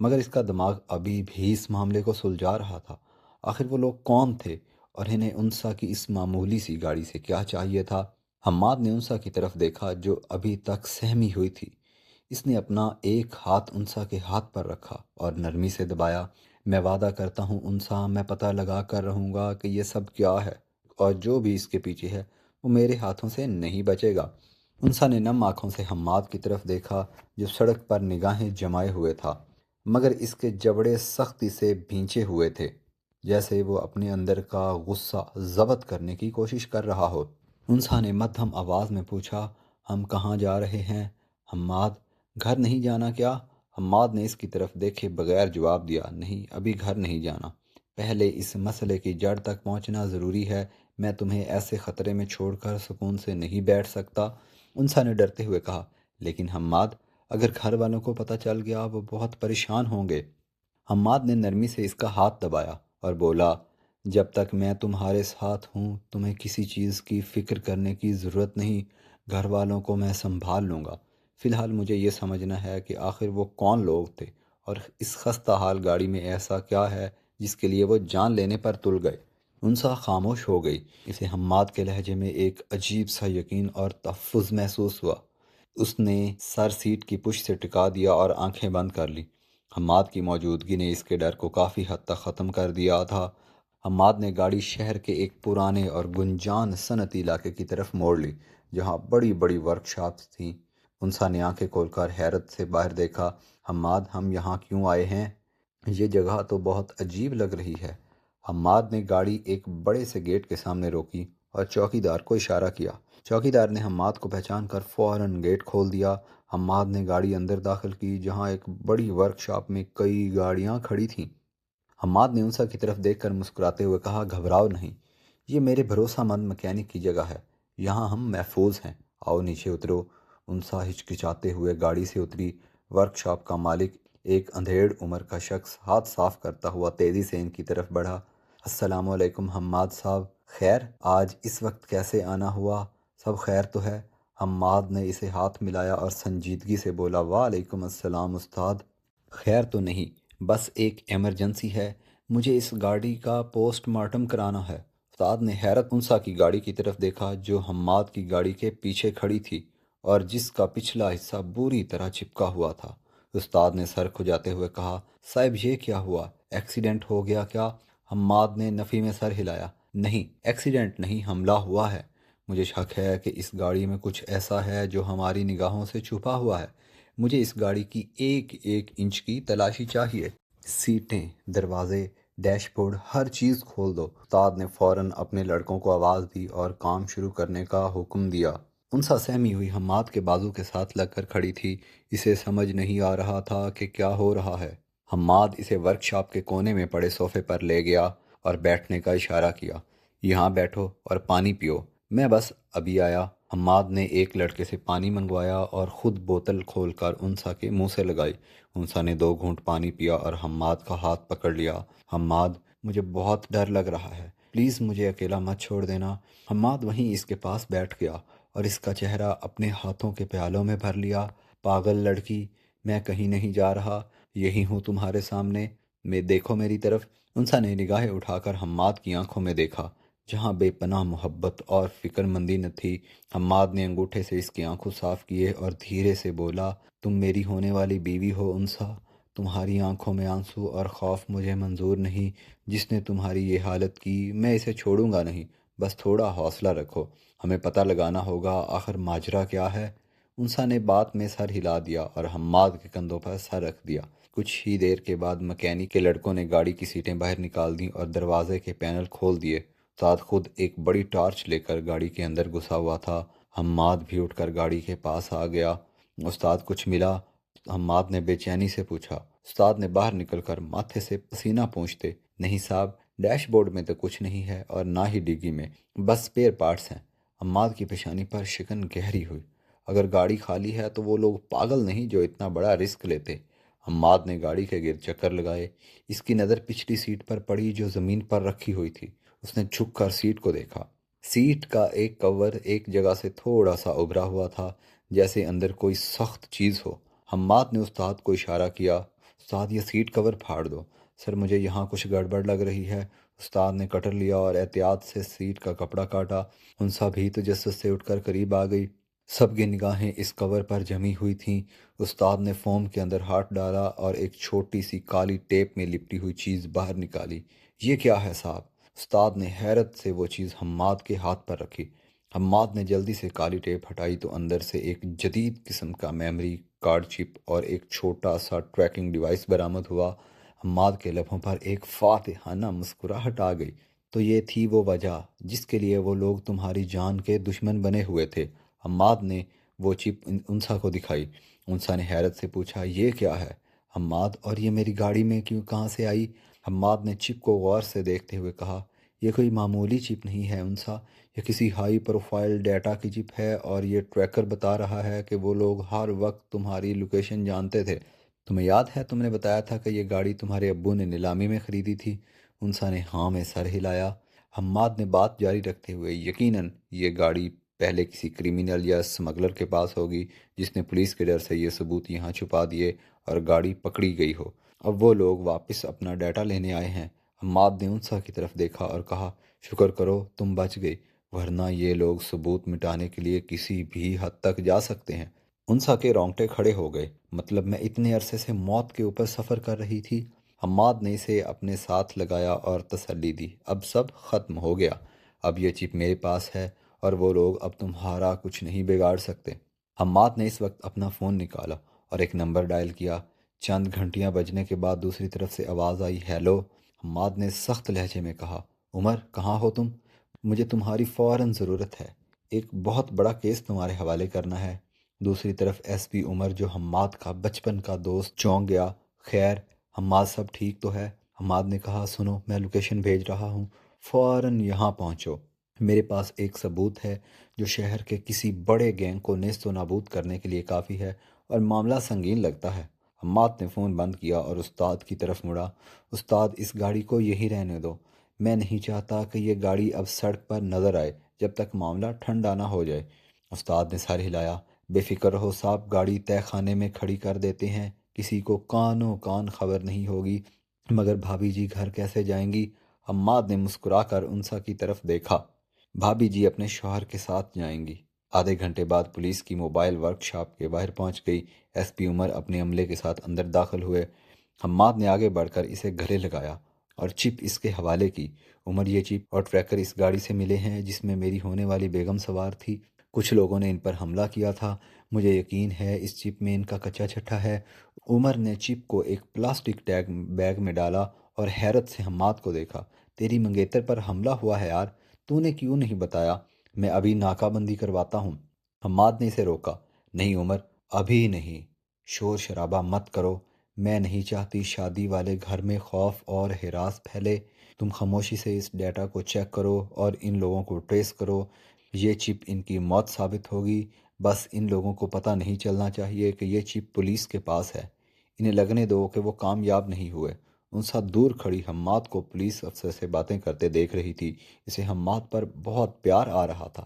مگر اس کا دماغ ابھی بھی اس معاملے کو سلجھا رہا تھا۔ آخر وہ لوگ کون تھے اور انہیں انسا کی اس معمولی سی گاڑی سے کیا چاہیے تھا؟ حماد نے انسا کی طرف دیکھا جو ابھی تک سہمی ہوئی تھی۔ اس نے اپنا ایک ہاتھ انسا کے ہاتھ پر رکھا اور نرمی سے دبایا۔ میں وعدہ کرتا ہوں انسا، میں پتہ لگا کر رہوں گا کہ یہ سب کیا ہے، اور جو بھی اس کے پیچھے ہے وہ میرے ہاتھوں سے نہیں بچے گا۔ انسا نے نم آنکھوں سے حماد کی طرف دیکھا جو سڑک پر نگاہیں جمائے ہوئے تھا، مگر اس کے جبڑے سختی سے بھینچے ہوئے تھے، جیسے وہ اپنے اندر کا غصہ ضبط کرنے کی کوشش کر رہا ہو۔ انسا نے مدھم آواز میں پوچھا، ہم کہاں جا رہے ہیں حماد؟ گھر نہیں جانا کیا؟ حماد نے اس کی طرف دیکھے بغیر جواب دیا، نہیں، ابھی گھر نہیں جانا، پہلے اس مسئلے کی جڑ تک پہنچنا ضروری ہے۔ میں تمہیں ایسے خطرے میں چھوڑ کر سکون سے نہیں بیٹھ سکتا۔ انسا نے ڈرتے ہوئے کہا، لیکن حماد، اگر گھر والوں کو پتہ چل گیا وہ بہت پریشان ہوں گے۔ حماد نے نرمی سے اس کا ہاتھ دبایا اور بولا، جب تک میں تمہارے ساتھ ہوں تمہیں کسی چیز کی فکر کرنے کی ضرورت نہیں، گھر والوں کو میں سنبھال لوں گا۔ فی الحال مجھے یہ سمجھنا ہے کہ آخر وہ کون لوگ تھے اور اس خستہ حال گاڑی میں ایسا کیا ہے جس کے لیے وہ جان لینے پر تل گئے۔ انسا خاموش ہو گئی۔ اسے حماد کے لہجے میں ایک عجیب سا یقین اور تحفظ محسوس ہوا۔ اس نے سر سیٹ کی پشت سے ٹکا دیا اور آنکھیں بند کر لی۔ حماد کی موجودگی نے اس کے ڈر کو کافی حد تک ختم کر دیا تھا۔ حماد نے گاڑی شہر کے ایک پرانے اور گنجان صنعتی علاقے کی طرف موڑ لی جہاں بڑی بڑی ورک شاپس تھیں۔ انسا نے آنکھیں کھول کر حیرت سے باہر دیکھا۔ حماد، ہم یہاں کیوں آئے ہیں؟ یہ جگہ تو بہت عجیب لگ رہی ہے۔ حماد نے گاڑی ایک بڑے سے گیٹ کے سامنے روکی اور چوکی دار کو اشارہ کیا۔ چوکی دار نے حماد کو پہچان کر فوراً گیٹ کھول دیا۔ حماد نے گاڑی اندر داخل کی جہاں ایک بڑی ورک شاپ میں کئی گاڑیاں کھڑی تھیں۔ حماد نے انسا کی طرف دیکھ کر مسکراتے ہوئے کہا، گھبراؤ نہیں، یہ میرے بھروسہ مند مکینک کی جگہ ہے، یہاں ہم محفوظ ہیں، آؤ نیچے اترو۔ انسا ہچکچاتے ہوئے گاڑی سے اتری۔ ورک شاپ کا مالک، ایک اندھیڑ عمر کا شخص، ہاتھ صاف کرتا ہوا تیزی سے ان کی طرف بڑھا۔ السلام علیکم حماد صاحب، خیر آج اس وقت کیسے آنا ہوا؟ سب خیر تو ہے؟ حماد نے اسے ہاتھ ملایا اور سنجیدگی سے بولا، وعلیکم السلام استاد۔ خیر تو نہیں، بس ایک ایمرجنسی ہے، مجھے اس گاڑی کا پوسٹ مارٹم کرانا ہے۔ استاد نے حیرت انسا کی گاڑی کی طرف دیکھا جو حماد کی گاڑی کے پیچھے کھڑی تھی اور جس کا پچھلا حصہ بری طرح چپکا ہوا تھا۔ استاد نے سر کھجاتے ہوئے کہا، صاحب یہ کیا ہوا؟ ایکسیڈنٹ ہو گیا کیا؟ حماد نے نفی میں سر ہلایا، نہیں، ایکسیڈنٹ نہیں، حملہ ہوا ہے۔ مجھے شک ہے کہ اس گاڑی میں کچھ ایسا ہے جو ہماری نگاہوں سے چھپا ہوا ہے۔ مجھے اس گاڑی کی ایک ایک انچ کی تلاشی چاہیے، سیٹیں، دروازے، ڈیش بورڈ، ہر چیز کھول دو۔ استاد نے فوراً اپنے لڑکوں کو آواز دی اور کام شروع کرنے کا حکم دیا۔ انسا سہمی ہوئی حماد کے بازو کے ساتھ لگ کر کھڑی تھی۔ اسے سمجھ نہیں آ رہا تھا کہ کیا ہو رہا ہے۔ حماد اسے ورک شاپ کے کونے میں پڑے صوفے پر لے گیا اور بیٹھنے کا اشارہ کیا۔ یہاں بیٹھو اور پانی پیو، میں بس ابھی آیا۔ حماد نے ایک لڑکے سے پانی منگوایا اور خود بوتل کھول کر انسا کے منہ سے لگائی۔ انسا نے 2 گھونٹ پانی پیا اور حماد کا ہاتھ پکڑ لیا۔ حماد، مجھے بہت ڈر لگ رہا ہے، پلیز مجھے اکیلا مت چھوڑ دینا۔ حماد وہیں اس کے پاس بیٹھ گیا اور اس کا چہرہ اپنے ہاتھوں کے پیالوں میں بھر لیا۔ پاگل لڑکی، میں کہیں نہیں جا رہا، یہی ہوں تمہارے سامنے، میں دیکھو میری طرف۔ انسا نے نگاہیں اٹھا کر حماد کی آنکھوں میں دیکھا جہاں بے پناہ محبت اور فکر مندی نہ تھی۔ حماد نے انگوٹھے سے اس کی آنکھوں صاف کیے اور دھیرے سے بولا، تم میری ہونے والی بیوی ہو انسا، تمہاری آنکھوں میں آنسو اور خوف مجھے منظور نہیں۔ جس نے تمہاری یہ حالت کی، میں اسے چھوڑوں گا نہیں، بس تھوڑا حوصلہ رکھو، ہمیں پتہ لگانا ہوگا آخر ماجرا کیا ہے۔ انسا نے بات میں سر ہلا دیا اور حماد کے کندھوں پر سر رکھ دیا۔ کچھ ہی دیر کے بعد مکینک کے لڑکوں نے گاڑی کی سیٹیں باہر نکال دیں اور دروازے کے پینل کھول دیے۔ استاد خود ایک بڑی ٹارچ لے کر گاڑی کے اندر گھسا ہوا تھا۔ حماد بھی اٹھ کر گاڑی کے پاس آ گیا۔ استاد کچھ ملا؟ حماد نے بے چینی سے پوچھا۔ استاد نے باہر نکل کر ماتھے سے پسینہ پونچھتے، نہیں صاحب، ڈیش بورڈ میں تو کچھ نہیں ہے اور نہ ہی ڈگی میں، بس اسپیئر پارٹس ہیں۔ حماد کی پیشانی پر شکن گہری ہوئی۔ اگر گاڑی خالی ہے تو وہ لوگ پاگل نہیں جو اتنا بڑا رسک لیتے۔ حماد نے گاڑی کے گرد چکر لگائے۔ اس کی نظر پچھلی سیٹ پر پڑی جو زمین پر رکھی ہوئی تھی۔ اس نے جھک کر سیٹ کو دیکھا۔ سیٹ کا ایک کور ایک جگہ سے تھوڑا سا ابھرا ہوا تھا، جیسے اندر کوئی سخت چیز ہو۔ حماد نے استاد کو اشارہ کیا۔ استاد یہ سیٹ کور پھاڑ دو۔ سر مجھے یہاں کچھ گڑبڑ لگ رہی ہے۔ استاد نے کٹر لیا اور احتیاط سے سیٹ کا کپڑا کاٹا۔ انسا بھی تجسس سے اٹھ کر قریب آ گئی۔ سب کی نگاہیں اس کور پر جمی ہوئی تھیں۔ استاد نے فوم کے اندر ہاتھ ڈالا اور ایک چھوٹی سی کالی ٹیپ میں لپٹی ہوئی چیز باہر نکالی۔ یہ کیا ہے صاحب؟ استاد نے حیرت سے وہ چیز حماد کے ہاتھ پر رکھی۔ حماد نے جلدی سے کالی ٹیپ ہٹائی تو اندر سے ایک جدید قسم کا میموری کارڈ چپ اور ایک چھوٹا سا ٹریکنگ ڈیوائس برآمد ہوا۔ حماد کے لبوں پر ایک فاتحانہ مسکراہٹ آ گئی۔ تو یہ تھی وہ وجہ جس کے لیے وہ لوگ تمہاری جان کے دشمن بنے ہوئے تھے۔ حماد نے وہ چپ انسا کو دکھائی۔ انسا نے حیرت سے پوچھا یہ کیا ہے حماد، اور یہ میری گاڑی میں کہاں سے آئی؟ حماد نے چپ کو غور سے دیکھتے ہوئے کہا یہ کوئی معمولی چپ نہیں ہے انسا، یہ کسی ہائی پروفائل ڈیٹا کی چپ ہے، اور یہ ٹریکر بتا رہا ہے کہ وہ لوگ ہر وقت تمہاری لوکیشن جانتے تھے۔ تمہیں یاد ہے تم نے بتایا تھا کہ یہ گاڑی تمہارے ابو نے نیلامی میں خریدی تھی؟ انسا نے ہاں میں سر ہلایا۔ حماد نے بات جاری رکھتے ہوئے یقیناً یہ گاڑی پہلے کسی کریمنل یا سمگلر کے پاس ہوگی، جس نے پولیس کے ڈر سے یہ ثبوت یہاں چھپا دیے اور گاڑی پکڑی گئی ہو۔ اب وہ لوگ واپس اپنا ڈیٹا لینے آئے ہیں۔ حماد نے انسا کی طرف دیکھا اور کہا شکر کرو تم بچ گئی، ورنہ یہ لوگ ثبوت مٹانے کے لیے کسی بھی حد تک جا سکتے ہیں۔ انسا کے رونگٹے کھڑے ہو گئے۔ مطلب میں اتنے عرصے سے موت کے اوپر سفر کر رہی تھی؟ حماد نے اسے اپنے ساتھ لگایا اور تسلی دی اب سب ختم ہو گیا، اب یہ چپ میرے پاس ہے اور وہ لوگ اب تمہارا کچھ نہیں بگاڑ سکتے۔ حماد نے اس وقت اپنا فون نکالا اور ایک نمبر ڈائل کیا۔ چند گھنٹیاں بجنے کے بعد دوسری طرف سے آواز آئی ہیلو۔ حماد نے سخت لہجے میں کہا عمر کہاں ہو تم؟ مجھے تمہاری فوراً ضرورت ہے، ایک بہت بڑا کیس تمہارے حوالے کرنا ہے۔ دوسری طرف ایس پی عمر جو حماد کا بچپن کا دوست چونک گیا۔ خیر حماد سب ٹھیک تو ہے؟ حماد نے کہا سنو میں لوکیشن بھیج رہا ہوں، فوراً یہاں پہنچو۔ میرے پاس ایک ثبوت ہے جو شہر کے کسی بڑے گینگ کو نیست و نابود کرنے کے لیے کافی ہے، اور معاملہ سنگین لگتا ہے۔ حماد نے فون بند کیا اور استاد کی طرف مڑا۔ استاد اس گاڑی کو یہی رہنے دو، میں نہیں چاہتا کہ یہ گاڑی اب سڑک پر نظر آئے جب تک معاملہ ٹھنڈا نہ ہو جائے۔ استاد نے سر ہلایا۔ بے فکر رہو صاحب، گاڑی تہہ خانے میں کھڑی کر دیتے ہیں، کسی کو کانوں کان خبر نہیں ہوگی۔ مگر بھابھی جی گھر کیسے جائیں گی؟ حماد نے مسکرا کر انسا کی طرف دیکھا۔ بھابھی جی اپنے شوہر کے ساتھ جائیں گی۔ آدھے گھنٹے بعد پولیس کی موبائل ورک شاپ کے باہر پہنچ گئی۔ ایس پی عمر اپنے عملے کے ساتھ اندر داخل ہوئے۔ حماد نے آگے بڑھ کر اسے گلے لگایا اور چپ اس کے حوالے کی۔ عمر یہ چپ اور ٹریکر اس گاڑی سے ملے ہیں جس میں میری ہونے والی بیگم سوار تھی۔ کچھ لوگوں نے ان پر حملہ کیا تھا، مجھے یقین ہے اس چپ میں ان کا کچا چھٹا ہے۔ عمر نے چپ کو ایک پلاسٹک بیگ میں ڈالا اور حیرت سے حماد کو دیکھا۔ تیری منگیتر پر حملہ ہوا ہے یار، تو نے کیوں نہیں بتایا؟ میں ابھی ناکہ بندی کرواتا ہوں۔ حماد نے اسے روکا۔ نہیں عمر، ابھی نہیں، شور شرابہ مت کرو، میں نہیں چاہتی شادی والے گھر میں خوف اور ہراس پھیلے۔ تم خاموشی سے اس ڈیٹا کو چیک کرو اور ان لوگوں کو ٹریس کرو۔ یہ چپ ان کی موت ثابت ہوگی، بس ان لوگوں کو پتہ نہیں چلنا چاہیے کہ یہ چپ پولیس کے پاس ہے۔ انہیں لگنے دو کہ وہ کامیاب نہیں ہوئے۔ انسا دور کھڑی حماد کو پولیس افسر سے باتیں کرتے دیکھ رہی تھی۔ اسے حماد پر بہت پیار آ رہا تھا،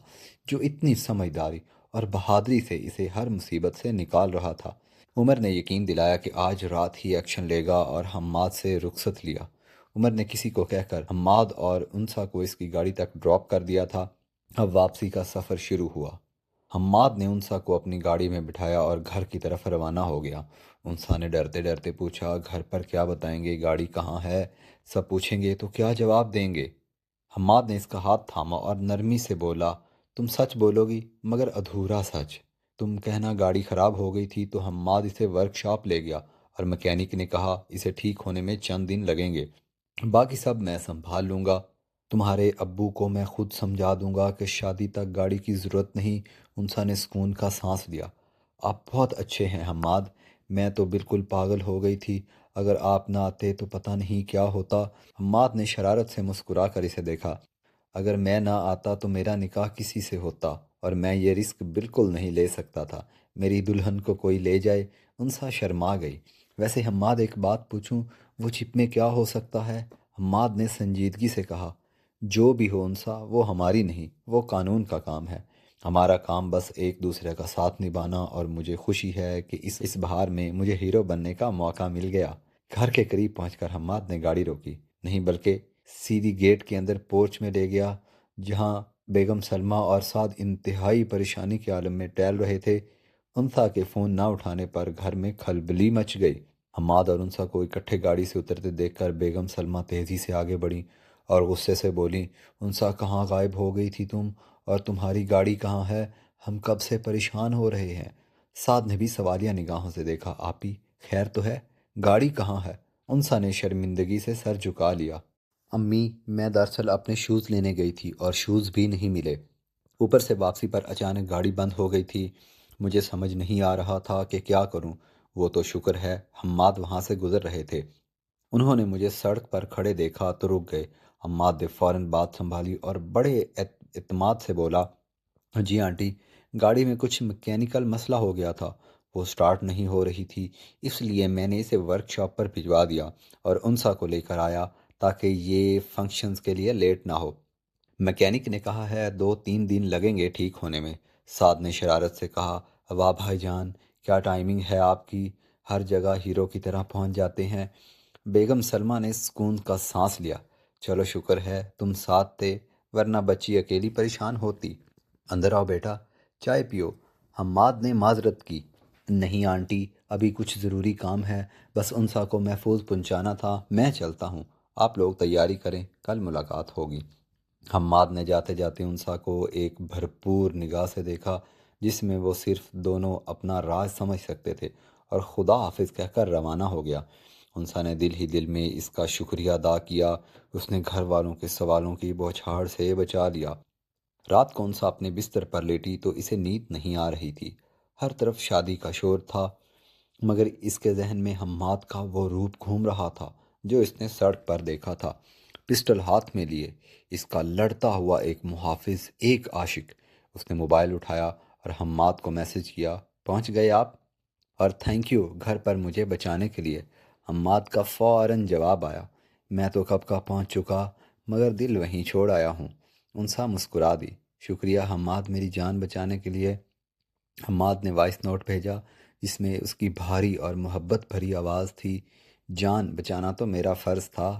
جو اتنی سمجھداری اور بہادری سے اسے ہر مصیبت سے نکال رہا تھا۔ عمر نے یقین دلایا کہ آج رات ہی ایکشن لے گا اور حماد سے رخصت لیا۔ عمر نے کسی کو کہہ کر حماد اور انسا کو اس کی گاڑی تک ڈراپ کر دیا تھا۔ اب واپسی کا سفر شروع ہوا۔ حماد نے انسا کو اپنی گاڑی میں بٹھایا اور گھر کی طرف روانہ ہو گیا۔ انسا نے ڈرتے ڈرتے پوچھا گھر پر کیا بتائیں گے، گاڑی کہاں ہے؟ سب پوچھیں گے تو کیا جواب دیں گے؟ حماد نے اس کا ہاتھ تھاما اور نرمی سے بولا تم سچ بولو گی، مگر ادھورا سچ۔ تم کہنا گاڑی خراب ہو گئی تھی تو حماد اسے ورک شاپ لے گیا اور مکینک نے کہا اسے ٹھیک ہونے میں چند دن لگیں گے، باقی سب میں سنبھال لوں گا۔ تمہارے ابو کو میں خود سمجھا دوں گا کہ شادی تک گاڑی کی ضرورت نہیں۔ انسا نے سکون کا سانس لیا۔ آپ بہت اچھے ہیں حماد، میں تو بالکل پاگل ہو گئی تھی، اگر آپ نہ آتے تو پتہ نہیں کیا ہوتا۔ حماد نے شرارت سے مسکرا کر اسے دیکھا۔ اگر میں نہ آتا تو میرا نکاح کسی سے ہوتا، اور میں یہ رسک بالکل نہیں لے سکتا تھا، میری دلہن کو کوئی لے جائے۔ انسا شرما گئی۔ ویسے حماد ایک بات پوچھوں، وہ چپ میں کیا ہو سکتا ہے؟ حماد نے سنجیدگی سے کہا جو بھی ہو انسا، وہ ہماری نہیں، وہ قانون کا کام ہے۔ ہمارا کام بس ایک دوسرے کا ساتھ نبھانا، اور مجھے خوشی ہے کہ اس بہار میں مجھے ہیرو بننے کا موقع مل گیا۔ گھر کے قریب پہنچ کر حماد نے گاڑی روکی نہیں، بلکہ سیدھی گیٹ کے اندر پورچ میں لے گیا، جہاں بیگم سلمہ اور سعد انتہائی پریشانی کے عالم میں ٹہل رہے تھے۔ انسا کے فون نہ اٹھانے پر گھر میں کھلبلی مچ گئی۔ حماد اور انسا کو اکٹھے گاڑی سے اترتے دیکھ کر بیگم سلمہ تیزی سے آگے بڑھیں اور غصے سے بولیں، انسا کہاں غائب ہو گئی تھی تم؟ اور تمہاری گاڑی کہاں ہے؟ ہم کب سے پریشان ہو رہے ہیں۔ سعد نے بھی سوالیہ نگاہوں سے دیکھا، آپی خیر تو ہے؟ گاڑی کہاں ہے؟ انسا نے شرمندگی سے سر جھکا لیا، امی میں دراصل اپنے شوز لینے گئی تھی اور شوز بھی نہیں ملے، اوپر سے واپسی پر اچانک گاڑی بند ہو گئی تھی، مجھے سمجھ نہیں آ رہا تھا کہ کیا کروں۔ وہ تو شکر ہے حماد وہاں سے گزر رہے تھے، انہوں نے مجھے سڑک پر کھڑے دیکھا تو رک گئے۔ حماد نے فوراً بات سنبھالی اور بڑے اعتماد سے بولا، جی آنٹی، گاڑی میں کچھ مکینیکل مسئلہ ہو گیا تھا، وہ سٹارٹ نہیں ہو رہی تھی، اس لیے میں نے اسے ورک شاپ پر بھجوا دیا اور انسا کو لے کر آیا تاکہ یہ فنکشنز کے لیے لیٹ نہ ہو۔ میکینک نے کہا ہے 2-3 دن لگیں گے ٹھیک ہونے میں۔ سعد نے شرارت سے کہا، واہ بھائی جان، کیا ٹائمنگ ہے آپ کی، ہر جگہ ہیرو کی طرح پہنچ جاتے ہیں۔ بیگم سلمہ نے سکون کا سانس لیا، چلو شکر ہے تم ساتھ تھے، ورنہ بچی اکیلی پریشان ہوتی۔ اندر آؤ بیٹا، چائے پیو۔ حماد نے معذرت کی، نہیں آنٹی، ابھی کچھ ضروری کام ہے، بس انسا کو محفوظ پہنچانا تھا، میں چلتا ہوں، آپ لوگ تیاری کریں، کل ملاقات ہوگی۔ حماد نے جاتے جاتے انسا کو ایک بھرپور نگاہ سے دیکھا، جس میں وہ صرف دونوں اپنا راز سمجھ سکتے تھے، اور خدا حافظ کہہ کر روانہ ہو گیا۔ انسا نے دل ہی دل میں اس کا شکریہ ادا کیا، اس نے گھر والوں کے سوالوں کی بوچھاڑ سے بچا لیا۔ رات کو انسا اپنے بستر پر لیٹی تو اسے نیند نہیں آ رہی تھی، ہر طرف شادی کا شور تھا، مگر اس کے ذہن میں حماد کا وہ روپ گھوم رہا تھا جو اس نے سڑک پر دیکھا تھا، پسٹل ہاتھ میں لیے، اس کا لڑتا ہوا ایک محافظ، ایک عاشق۔ اس نے موبائل اٹھایا اور حماد کو میسج کیا، پہنچ گئے آپ؟ اور تھینک یو گھر پر مجھے بچانے کے لیے۔ حماد کا فوراً جواب آیا، میں تو کب کا پہنچ چکا، مگر دل وہیں چھوڑ آیا ہوں۔ انسا مسکرا دی، شکریہ حماد میری جان بچانے کے لیے۔ حماد نے وائس نوٹ بھیجا جس میں اس کی بھاری اور محبت بھری آواز تھی، جان بچانا تو میرا فرض تھا،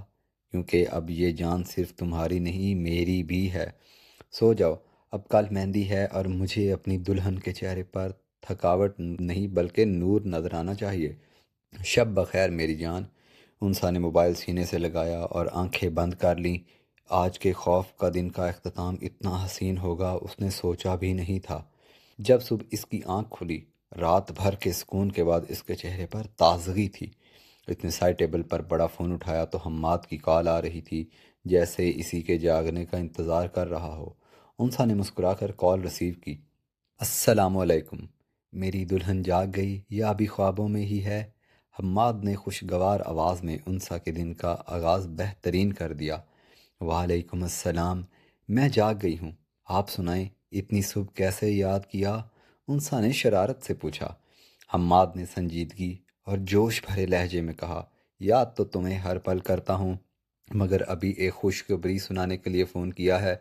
کیونکہ اب یہ جان صرف تمہاری نہیں میری بھی ہے۔ سو جاؤ، اب کل مہندی ہے اور مجھے اپنی دلہن کے چہرے پر تھکاوٹ نہیں بلکہ نور نظر آنا چاہیے۔ شب بخیر میری جان۔ انسا نے موبائل سینے سے لگایا اور آنکھیں بند کر لیں۔ آج کے خوف کا دن کا اختتام اتنا حسین ہوگا اس نے سوچا بھی نہیں تھا۔ جب صبح اس کی آنکھ کھلی، رات بھر کے سکون کے بعد اس کے چہرے پر تازگی تھی۔ اس نے سائڈ ٹیبل پر بڑا فون اٹھایا تو حماد کی کال آ رہی تھی، جیسے اسی کے جاگنے کا انتظار کر رہا ہو۔ انسا نے مسکرا کر کال ریسیو کی، السلام علیکم، میری دلہن جاگ گئی یا ابھی خوابوں میں ہی ہے؟ حماد نے خوشگوار آواز میں انسا کے دن کا آغاز بہترین کر دیا۔ وعلیکم السلام، میں جاگ گئی ہوں، آپ سنائیں، اتنی صبح کیسے یاد کیا؟ انسا نے شرارت سے پوچھا۔ حماد نے سنجیدگی اور جوش بھرے لہجے میں کہا، یاد تو تمہیں ہر پل کرتا ہوں، مگر ابھی ایک خوشخبری سنانے کے لیے فون کیا ہے۔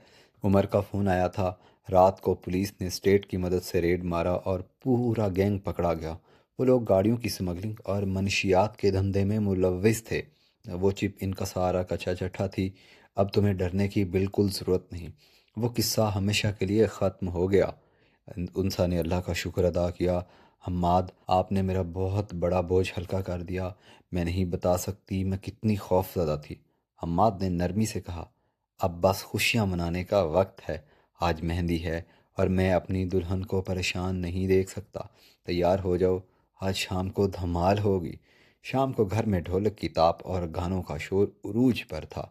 عمر کا فون آیا تھا، رات کو پولیس نے اسٹیٹ کی مدد سے ریڈ مارا اور پورا گینگ پکڑا گیا۔ وہ لوگ گاڑیوں کی سمگلنگ اور منشیات کے دھندے میں ملوث تھے، وہ چپ ان کا سارا کچا چٹھا تھی۔ اب تمہیں ڈرنے کی بالکل ضرورت نہیں، وہ قصہ ہمیشہ کے لیے ختم ہو گیا۔ انسا نے اللہ کا شکر ادا کیا، حماد آپ نے میرا بہت بڑا بوجھ ہلکا کر دیا، میں نہیں بتا سکتی میں کتنی خوف زدہ تھی۔ حماد نے نرمی سے کہا، اب بس خوشیاں منانے کا وقت ہے، آج مہندی ہے اور میں اپنی دلہن کو پریشان نہیں دیکھ سکتا، تیار ہو جاؤ، آج شام کو دھمال ہوگی۔ شام کو گھر میں ڈھولک کی تاپ اور گانوں کا شور عروج پر تھا،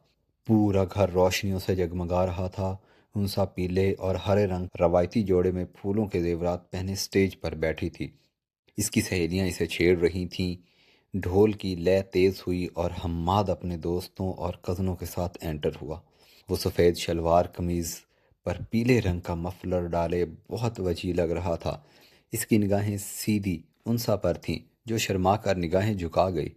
پورا گھر روشنیوں سے جگمگا رہا تھا۔ انسا پیلے اور ہرے رنگ روایتی جوڑے میں پھولوں کے زیورات پہنے سٹیج پر بیٹھی تھی، اس کی سہیلیاں اسے چھیڑ رہی تھیں، ڈھول کی لے تیز ہوئی اور حماد اپنے دوستوں اور کزنوں کے ساتھ انٹر ہوا۔ وہ سفید شلوار قمیض پر پیلے رنگ کا مفلر ڈالے بہت وجیح لگ رہا تھا، اس کی نگاہیں سیدھی انسا پر تھیں جو شرما کر نگاہیں جھکا گئی۔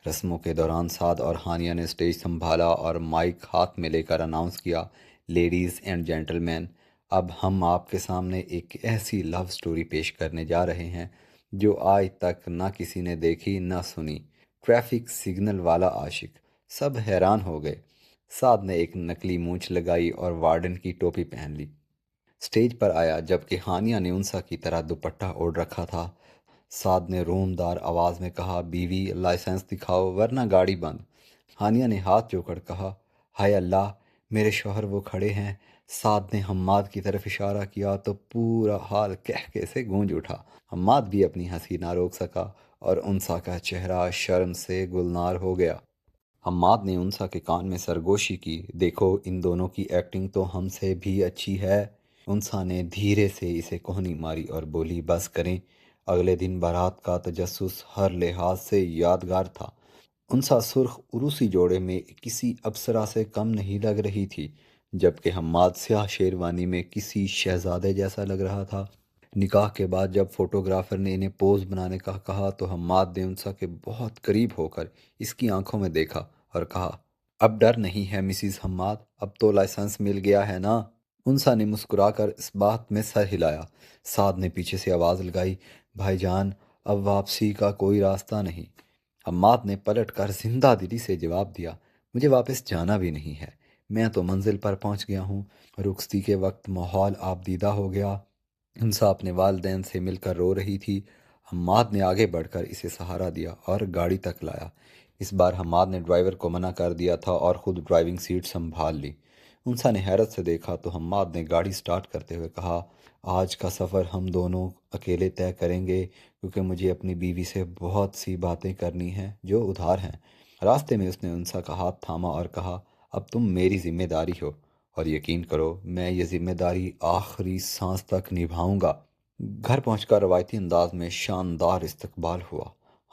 رسموں کے دوران سعد اور ہانیہ نے اسٹیج سنبھالا اور مائک ہاتھ میں لے کر اناؤنس کیا، لیڈیز اینڈ جینٹل مین، اب ہم آپ کے سامنے ایک ایسی لو سٹوری پیش کرنے جا رہے ہیں جو آج تک نہ کسی نے دیکھی نہ سنی۔ ٹریفک سگنل والا عاشق۔ سب حیران ہو گئے۔ سعد نے ایک نکلی مونچھ لگائی اور وارڈن کی ٹوپی پہن لی۔ اسٹیج پر آیا جبکہ ہانیہ نے انسا کی طرح دوپٹہ اوڑھ رکھا تھا۔ سعد نے رومدار آواز میں کہا، بیوی لائسنس دکھاؤ ورنہ گاڑی بند۔ ہانیہ نے ہاتھ جوڑ کر کہا، ہائے اللہ، میرے شوہر وہ کھڑے ہیں۔ سعد نے حماد کی طرف اشارہ کیا تو پورا حال کہکے سے گونج اٹھا۔ حماد بھی اپنی ہنسی نہ روک سکا اور انسا کا چہرہ شرم سے گلنار ہو گیا۔ حماد نے انسا کے کان میں سرگوشی کی، دیکھو ان دونوں کی ایکٹنگ تو ہم سے بھی اچھی ہے۔ انسا نے دھیرے سے اسے کوہنی ماری اور بولی، بس کریں۔ اگلے دن بارات کا تجسس ہر لحاظ سے یادگار تھا۔ انسا سرخ عروسی جوڑے میں کسی اپسرا سے کم نہیں لگ رہی تھی، جبکہ حماد سیاہ شیروانی میں کسی شہزادے جیسا لگ رہا تھا۔ نکاح کے بعد جب فوٹوگرافر نے انہیں پوز بنانے کا کہا تو حماد نے انسا کے بہت قریب ہو کر اس کی آنکھوں میں دیکھا اور کہا، اب ڈر نہیں ہے مسز حماد، اب تو لائسنس مل گیا ہے نا؟ انسا نے مسکرا کر اس بات میں سر ہلایا۔ سعد نے پیچھے سے آواز لگائی، بھائی جان اب واپسی کا کوئی راستہ نہیں۔ حماد نے پلٹ کر زندہ دلی سے جواب دیا، مجھے واپس جانا بھی نہیں ہے، میں تو منزل پر پہنچ گیا ہوں۔ رخصتی کے وقت ماحول آپ دیدہ ہو گیا۔ انسا اپنے والدین سے مل کر رو رہی تھی۔ حماد نے آگے بڑھ کر اسے سہارا دیا اور گاڑی تک لایا۔ اس بار حماد نے ڈرائیور کو منع کر دیا تھا اور خود ڈرائیونگ سیٹ سنبھال لی۔ انسا نے حیرت سے دیکھا تو حماد نے گاڑی سٹارٹ کرتے ہوئے کہا، آج کا سفر ہم دونوں اکیلے طے کریں گے کیونکہ مجھے اپنی بیوی سے بہت سی باتیں کرنی ہیں جو ادھار ہیں۔ راستے میں اس نے انسا کا ہاتھ تھاما اور کہا، اب تم میری ذمہ داری ہو اور یقین کرو میں یہ ذمہ داری آخری سانس تک نبھاؤں گا۔ گھر پہنچ کر روایتی انداز میں شاندار استقبال ہوا۔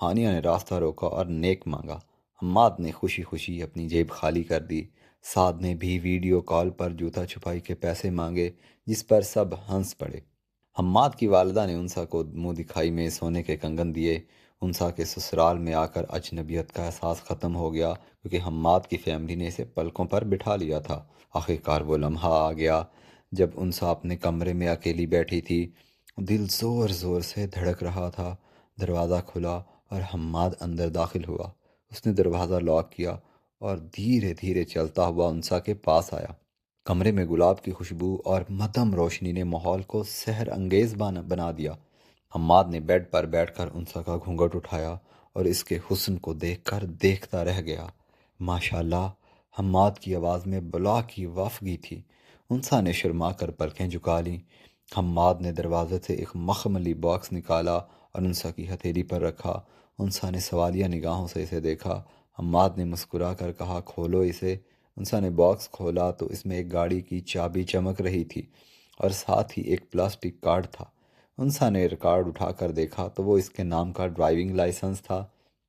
ہانیہ نے راستہ روکا اور نیک مانگا۔ حماد نے خوشی خوشی اپنی جیب خالی کر دی۔ سعد نے بھی ویڈیو کال پر جوتا چھپائی کے پیسے مانگے، جس پر سب ہنس پڑے۔ حماد کی والدہ نے انسا کو منہ دکھائی میں سونے کے کنگن دیے۔ انسا کے سسرال میں آ کر اجنبیت کا احساس ختم ہو گیا کیونکہ حماد کی فیملی نے اسے پلکوں پر بٹھا لیا تھا۔ آخرکار وہ لمحہ آ گیا جب انسا اپنے کمرے میں اکیلی بیٹھی تھی۔ دل زور زور سے دھڑک رہا تھا۔ دروازہ کھلا اور حماد اندر داخل ہوا۔ اس نے دروازہ لاک کیا اور دھیرے دھیرے چلتا ہوا انسا کے پاس آیا۔ کمرے میں گلاب کی خوشبو اور مدھم روشنی نے ماحول کو سحر انگیز بنا دیا۔ حماد نے بیڈ پر بیٹھ کر انسا کا گھونگھٹ اٹھایا اور اس کے حسن کو دیکھ کر دیکھتا رہ گیا۔ ماشاءاللہ، حماد کی آواز میں بلا کی وافگی تھی۔ انسا نے شرما کر پلکیں جھکا لیں۔ حماد نے دروازے سے ایک مخملی باکس نکالا اور انسا کی ہتھیلی پر رکھا۔ انسا نے سوالیہ نگاہوں سے اسے دیکھا۔ حماد نے مسکرا کر کہا، کھولو اسے۔ انسا نے باکس کھولا تو اس میں ایک گاڑی کی چابی چمک رہی تھی اور ساتھ ہی ایک پلاسٹک کارڈ تھا۔ انسا نے ریکارڈ اٹھا کر دیکھا تو وہ اس کے نام کا ڈرائیونگ لائسنس تھا۔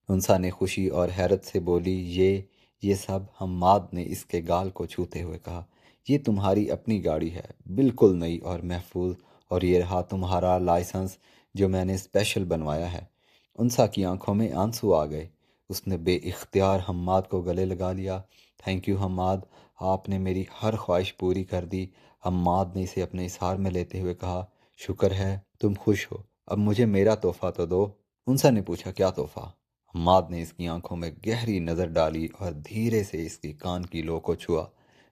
انسا نے خوشی اور حیرت سے بولی، یہ سب؟ حماد نے اس کے گال کو چھوتے ہوئے کہا، یہ تمہاری اپنی گاڑی ہے، بالکل نئی اور محفوظ، اور یہ رہا تمہارا لائسنس جو میں نے اسپیشل بنوایا ہے۔ انسا کی آنکھوں میں آنسو آ گئے۔ اس نے بے اختیار حماد کو گلے لگا لیا۔ تھینک یو حماد، آپ نے میری ہر خواہش پوری کر دی۔ حماد نے اسے اپنے اظہار میں لیتے ہوئے کہا، شکر ہے تم خوش ہو، اب مجھے میرا تحفہ تو دو۔ انسا نے پوچھا، کیا تحفہ؟ حماد نے اس کی آنکھوں میں گہری نظر ڈالی اور دھیرے سے اس کی کان کی لو کو چھوا،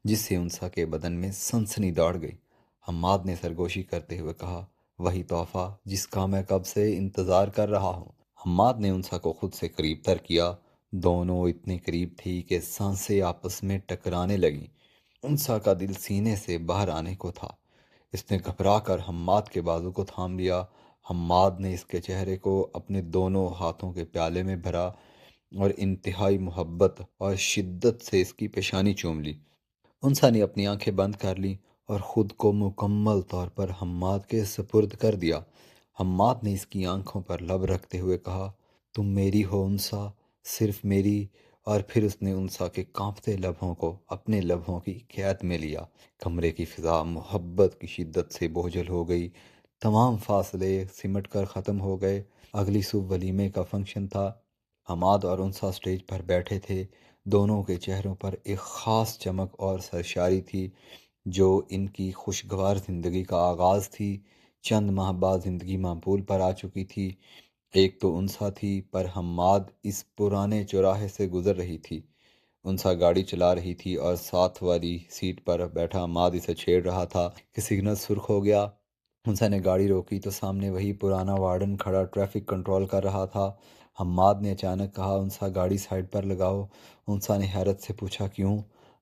جس سے انسا کے بدن میں سنسنی دوڑ گئی۔ حماد نے سرگوشی کرتے ہوئے کہا، وہی تحفہ جس کا میں کب سے انتظار کر رہا ہوں۔ حماد نے انسا کو خود سے قریب تر کیا۔ دونوں اتنی قریب تھی کہ سانسیں آپس میں ٹکرانے لگیں۔ انسا کا دل سینے سے باہر آنے کو تھا۔ اس نے گھبرا کر حماد کے بازو کو تھام لیا۔ حماد نے اس کے چہرے کو اپنے دونوں ہاتھوں کے پیالے میں بھرا اور انتہائی محبت اور شدت سے اس کی پیشانی چوم لی۔ انسا نے اپنی آنکھیں بند کر لیں اور خود کو مکمل طور پر حماد کے سپرد کر دیا۔ حماد نے اس کی آنکھوں پر لب رکھتے ہوئے کہا، تم میری ہو انسا، صرف میری۔ اور پھر اس نے انسا کے کانپتے لبوں کو اپنے لبوں کی قید میں لیا۔ کمرے کی فضا محبت کی شدت سے بوجھل ہو گئی۔ تمام فاصلے سمٹ کر ختم ہو گئے۔ اگلی صبح ولیمے کا فنکشن تھا۔ حماد اور انسا سٹیج پر بیٹھے تھے۔ دونوں کے چہروں پر ایک خاص چمک اور سرشاری تھی جو ان کی خوشگوار زندگی کا آغاز تھی۔ چند ماہ بعد زندگی معمول پر آ چکی تھی۔ ایک تو انسا تھی، پر حماد اس پرانے چوراہے سے گزر رہی تھی۔ انسا گاڑی چلا رہی تھی اور ساتھ والی سیٹ پر بیٹھا حماد اسے چھیڑ رہا تھا کہ سگنل سرخ ہو گیا۔ انسا نے گاڑی روکی تو سامنے وہی پرانا وارڈن کھڑا ٹریفک کنٹرول کر رہا تھا۔ حماد نے اچانک کہا، انسا گاڑی سائڈ پر لگاؤ۔ انسا نے حیرت سے پوچھا، کیوں؟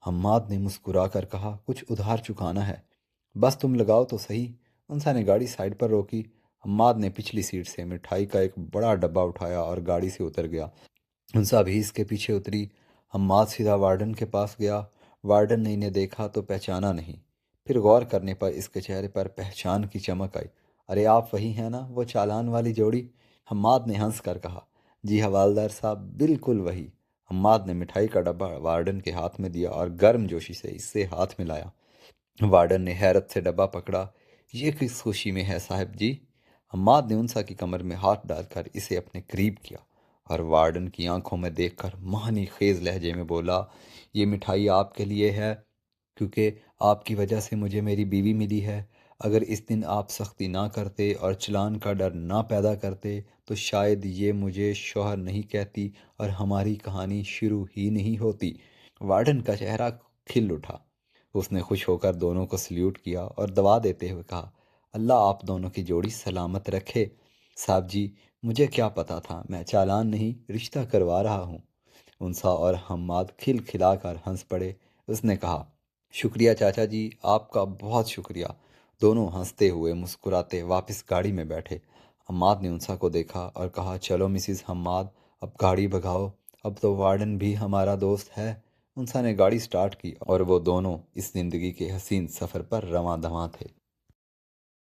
حماد نے مسکرا کر کہا، کچھ ادھار چکانا ہے۔ بس تم لگاؤ تو صحیح۔ انسا نے گاڑی سائڈ پر روکی۔ حماد نے پچھلی سیٹ سے مٹھائی کا ایک بڑا ڈبہ اٹھایا اور گاڑی سے اتر گیا۔ انسا بھی اس کے پیچھے اتری۔ حماد سیدھا وارڈن کے پاس گیا۔ وارڈن نے انہیں دیکھا تو پہچانا نہیں۔ پھر غور کرنے پر اس کے چہرے پر پہچان کی چمک آئی۔ ارے آپ وہی ہیں نا، وہ چالان والی جوڑی؟ حماد نے ہنس کر کہا۔ جی حوالدار صاحب، بالکل وہی۔ حماد نے مٹھائی کا ڈبہ وارڈن کے ہاتھ میں دیا اور گرم جوشی سے اس سے ہاتھ ملایا۔ وارڈن نے حیرت سے ڈبہ پکڑا۔ یہ کس خوشی میں ہے صاحب جی؟ حماد نے انسا کی کمر میں ہاتھ ڈال کر اسے اپنے قریب کیا اور وارڈن کی آنکھوں میں دیکھ کر معنی خیز لہجے میں بولا، یہ مٹھائی آپ کے لیے ہے کیونکہ آپ کی وجہ سے مجھے میری بیوی ملی ہے۔ اگر اس دن آپ سختی نہ کرتے اور چلان کا ڈر نہ پیدا کرتے تو شاید یہ مجھے شوہر نہیں کہتی اور ہماری کہانی شروع ہی نہیں ہوتی۔ وارڈن کا چہرہ کھل اٹھا۔ اس نے خوش ہو کر دونوں کو سلیوٹ کیا اور دعا دیتے ہوئے کہا، اللہ آپ دونوں کی جوڑی سلامت رکھے۔ صاحب جی، مجھے کیا پتا تھا، میں چالان نہیں، رشتہ کروا رہا ہوں۔ انسا اور حماد کھل کھلا کر ہنس پڑے۔ اس نے کہا، شکریہ چاچا جی، آپ کا بہت شکریہ۔ دونوں ہنستے ہوئے مسکراتے واپس گاڑی میں بیٹھے۔ حماد نے انسا کو دیکھا اور کہا، چلو مسز حماد، اب گاڑی بھگاؤ، اب تو وارڈن بھی ہمارا دوست ہے۔ انسا نے گاڑی سٹارٹ کی اور وہ دونوں اس زندگی کے حسین سفر پر رواں دواں تھے۔